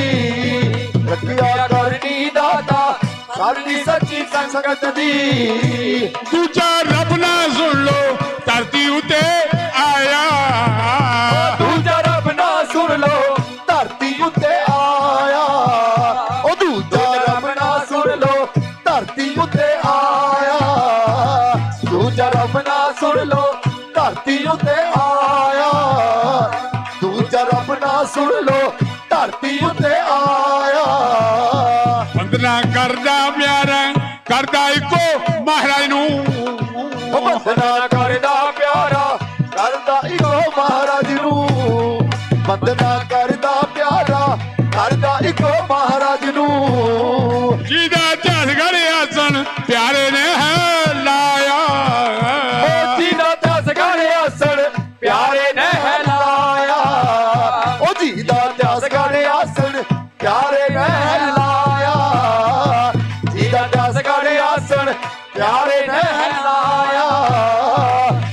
ਰੱਖਿਆ ਕਰਨੀ ਦਾਤਾ ਕਰਨੀ ਸੱਚੀ ਸੰਗਤ ਦੀ ਦੂਜਾ ਰੱਬ ਨਾ ਸੁਣ ਲੋ ਧਰਤੀ ਉਤੇ ਆਇਆ ਦੂਜਾ ਰੱਬ ਨਾ ਸੁਣ ਲੋ ਧਰਤੀ ਉੱਤੇ ਆਇਆ ਉਹ ਦੂਜਾ ਰੱਬ ਨਾ ਸੁਣ ਲੋ ਧਰਤੀ ਉੱਤੇ ਆਇਆ ਦੂਜਾ ਰੱਬ ਨਾ ਸੁਣ ਲੋ ਧਰਤੀ ਉੱਤੇ ਆਇਆ ਦੂਜਾ ਰੱਬ ਨਾ ਸੁਣ ਲੋ ਧਰਤੀ ਉੱਤੇ ਆਇਆ ਬੰਦਨਾ ਕਰਦਾ ਪਿਆਰਾ ਕਰਦਾ ਇੱਕੋ ਮਹਾਰਾਜ ਨੂੰ ਉਹ ਬੰਦਨਾ ਕਰਦਾ ਪਿਆਰਾ ਕਰਦਾ ਇੱਕੋ ਮਹਾਰਾਜ ਨੂੰ ਬੰਦਨਾ ਕਰਦਾ ਪਿਆਰਾ ਕਰਦਾ ਇੱਕੋ ਮਹਾਰਾਜ ਨੂੰ ਜਿਹਦਾ ਝਸਗੜ ਆਸਣ ਪਿਆਰੇ ਨੇ ਹੈ ਲਾਇਆ ਉਹ ਜਿਹਦਾ ਝਸਗੜ ਆਸਣ ਪਿਆਰੇ ਨੇ ਹੈ ਲਾਇਆ ਉਹ ਜਿਹਦਾ ਝਸਗੜ ਆਸਣ ਪਿਆਰੇ ਨੇ ਹੈ ਲਾਇਆ ਜਿਹਦਾ ਝਸਗੜ ਆਸਣ ਪਿਆਰੇ ਨੇ ਹੈ ਲਾਇਆ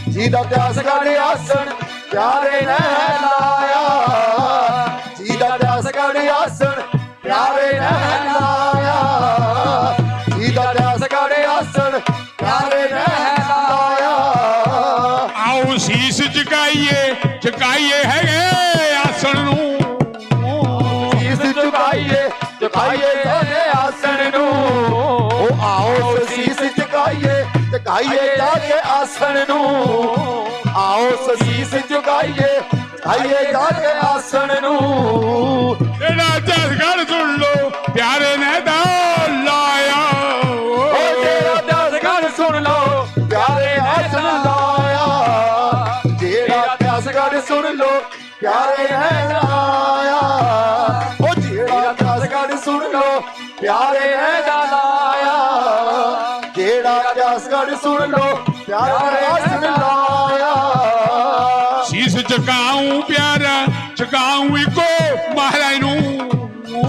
ਜਿਹਦਾ ਝਸਗੜ ਆਸਣ ਪਿਆਰੇ ਨੇ ਹੈ ਲਾਇਆ ਜਿਹਦਾ ਝਸਗੜ ਆਸਣ ਪਿਆਰੇ ਨੇ ਹੈ ਲਾਇਆ ਜਿਹਦਾ ਝਸਗੜ ਆਸਣ ਪਿਆਰੇ ਨੇ ਹੈ ਲਾਇਆ ਆਓ ਸੀਸ ਝੁਕਾਈਏ ਹੈਗੇ ਆਸਣ ਨੂੰ ਸੀਸ ਝੁਕਾਈਏ ਜਾਨੇ ਆਸਣ ਨੂੰ ਉਹ ਆਓ ਸੀਸ ਝੁਕਾਈਏ ਜਾ ਕੇ ਆਸਣ ਨੂੰ ਆਓ ਸੀਸ ਝੁਕਾਈਏ ਜਾ ਕੇ ਆਸਣ ਨੂੰ ਜਿਹੜਾ ਝਸਗੜ ਸੁਣ ਲੋ ਪਿਆਰੇ ਨੇ ਦਾ ਲਾਇਆ ਉਹ ਜਿਹੜਾ ਝਸਗੜ ਸੁਣ ਲੋ ਪਿਆਰੇ ਨੇ ਲਾਇਆ ਜਿਹੜਾ ਝਸਗੜ ਸੁਣ ਲੋ ਪਿਆਰੇ ਨੇ ਲਾਇਆ ਉਹ ਜਿਹੜਾ ਝਸਗੜ ਸੁਣ ਲੋ ਪਿਆਰੇ ਨੇ ਲਾਇਆ ਜਿਹੜਾ ਝਸਗੜ ਸੁਣ ਲੋ ਪਿਆਰੇ ਨੇ ਲਾਇਆ ਸੀਸ ਝੁਕਾਉਂ ਪਿਆਰਾ ਝੁਕਾਉਂ ਇੱਕੋ ਮਹਾਰਾਜ ਨੂੰ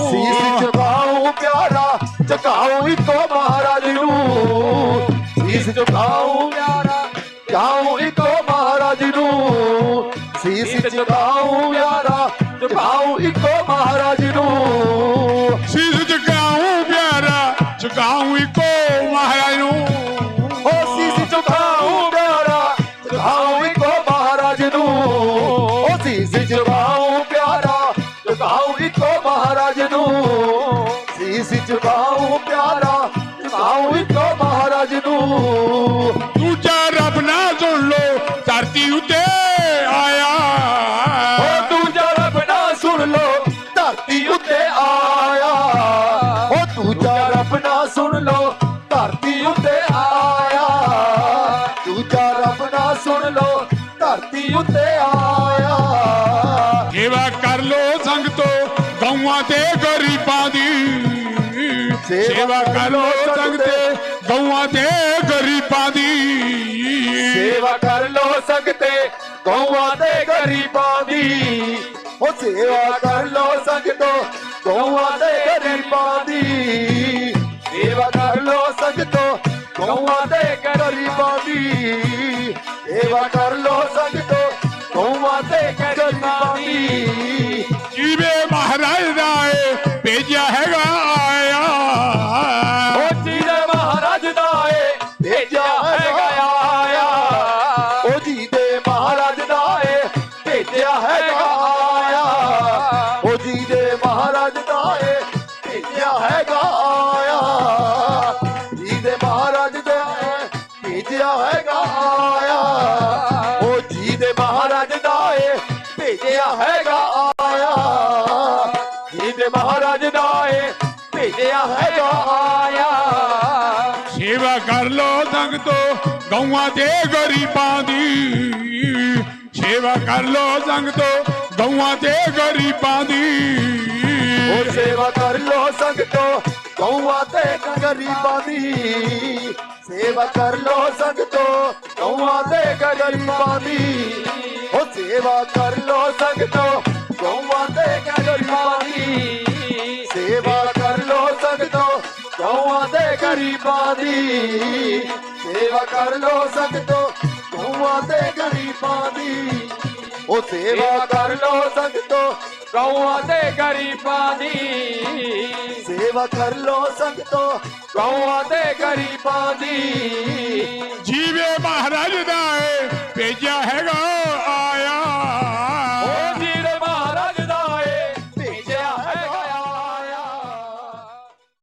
ਸੀਸ ਝੁਕਾਉਂ ਪਿਆਰਾ ਝੁਕਾਉਂ ਇੱਕੋ ਮਹਾਰਾਜ ਨੂੰ ਸੀਸ ਝੁਕਾਉਂ ਪਿਆਰਾ ਝੁਕਾਉਂ ਇੱਕੋ ਮਹਾਰਾਜ ਨੂੰ ਸੀਸ ਝੁਕਾਉਂ ਪਿਆਰਾ ਝੁਕਾਉਂ ਇੱਕੋ ਮਹਾਰਾਜ ਨੂੰ ਸੀਸ ਝੁਕਾਉਂ ਪਿਆਰਾ ਝੁਕਾਉਂ ਇੱਕੋ ਮਹਾਰਾਜ ਨੂੰ ਉਹ ਸੀਸ ਝੁਕਾਉਂ ਪਿਆਰਾ ਝੁਕਾਉਂ ਇੱਕੋ ਮਹਾਰਾਜ ਨੂੰ ਉਹ ਸੀਸ ਝੁਕਾਉਂ ਪਿਆਰਾ ਝੁਕਾਉਂ ਇੱਕੋ ਮਹਾਰਾਜ ਨੂੰ ਸੀਸ ਝੁਕਾਉਂ ਪਿਆਰਾ ਝੁਕਾਉਂ ਇੱਕੋ ਮਹਾਰਾਜ ਨੂੰ ਦੂਜਾ ਰੱਬ ਨਾ ਸੁਣ ਲੋ ਧਰਤੀ ਉਤੇ ਆਇਆ ਉਹ ਦੂਜਾ ਰੱਬ ਨਾ ਸੁਣ ਲੋ ਧਰਤੀ ਉੱਤੇ ਆਇਆ ਉਹ ਦੂਜਾ ਰੱਬ ਨਾ ਸੁਣ ਲੋ ਧਰਤੀ ਉੱਤੇ ਆਇਆ ਦੂਜਾ ਰੱਬ ਨਾ ਸੁਣ ਲੋ ਧਰਤੀ ਉੱਤੇ ਆਇਆ ਸੇਵਾ ਕਰ ਲੋ ਸੰਗਤੋ ਗਊਆਂ ਤੇ ਗਰੀਬਾਂ ਦੀ ਸੇਵਾ ਕਰ ਲੋ ਸੰਗਤੇ ਗਊਆਂ ਤੇ ਗਰੀਬਾਂ ਦੀ ਸੇਵਾ ਕਰ ਲੋ ਸੰਗਤੇ ਗਊਆਂ ਤੇ ਗਰੀਬਾਂ ਦੀ ਉਹ ਸੇਵਾ ਕਰ ਲੋ ਸੰਗਤੋ ਗਊਆਂ ਤੇ ਗਰੀਬਾਂ ਦੀ ਸੇਵਾ ਕਰ ਲੋ ਸੰਗਤੋ ਗਊਆਂ ਤੇ ਗਰੀਬਾਂ ਦੀ ਸੇਵਾ ਕਰ ਲੋ ਸੰਗਤੋ ਗਊਆਂ ਤੇ ਗਰੀਬਾਂ ਦੀ ਜੀਵੇ ਮਹਾਰਾਜ ਦਾ ਏ ਭੇਜਿਆ ਹੈਗਾ ਆਇਆ ਉਹ ਜਿਹਦੇ ਮਹਾਰਾਜ ਦਾ ਏ ਭੇਜਿਆ ਹੈਗਾ ਆਇਆ ਉਹ ਜੀ ਦੇ ਮਹਾਰਾਜ ਦਾ ਏ ਭੇਜਿਆ ਹੈਗਾ ਆਇਆ ਉਹ ਜੀ ਦੇ ਮਹਾਰਾਜ ਦਾ ਏ ਭੇਜਿਆ ਹੈਗਾ ਆਇਆ ਜੀ ਦੇ ਮਹਾਰਾਜ ਦਾ ਏ ਭੇਜਿਆ ਹੈਗਾ ਆਇਆ ਉਹ ਜੀ ਦੇ ਮਹਾਰਾਜ ਦਾ ਏ ਭੇਜਿਆ ਹੈਗਾ ਆਇਆ ਜੀ ਦੇ ਮਹਾਰਾਜ ਦਾ ਏ ਭੇਜਿਆ ਹੈਗਾ ਆਇਆ ਸੇਵਾ ਕਰ ਲੋ ਸੰਗਤੋ ਗਊਆਂ ਤੇ ਗਰੀਬਾਂ ਦੀ ਸੇਵਾ ਕਰ ਲੋ ਸੰਗਤੋ ਗਊਆਂ ਤੇ ਗਰੀਬਾਂ ਦੀ ਉਹ ਸੇਵਾ ਕਰ ਲੋ ਸੰਗਤੋ ਗਊਆਂ ਤੇ ਗਰੀਬਾਂ ਦੀ ਸੇਵਾ ਕਰ ਲੋ ਸੰਗਤੋ ਗਊਆਂ ਤੇ ਗਰੀਬਾਂ ਦੀ ਉਹ ਸੇਵਾ ਕਰ ਲੋ ਸੰਗਤੋ ਗਊਆਂ ਤੇ ਗਰੀਬਾਂ ਦੀ ਸੇਵਾ ਕਰ ਲੋ ਸੰਗਤੋ ਗਊਆਂ ਤੇ ਗਰੀਬਾਂ ਦੀ ਸੇਵਾ ਕਰ ਲੋ ਸੰਗਤੋ ਗਊਆਂ ਤੇ ਗਰੀਬਾਂ ਦੀ ਉਹ ਸੇਵਾ ਕਰ ਲੋ ਸੰਗਤੋ ਗਊਆਂ ਤੇ ਗਰੀਬਾਂ ਦੀ ਸੇਵਾ ਕਰ ਲੋ ਸੰਗਤੋ ਗਊਆਂ ਤੇ ਗਰੀਬਾਂ ਦੀ ਜੀਵੇ ਮਹਾਰਾਜ ਦਾ ਏ ਭੇਜਿਆ ਹੈਗਾ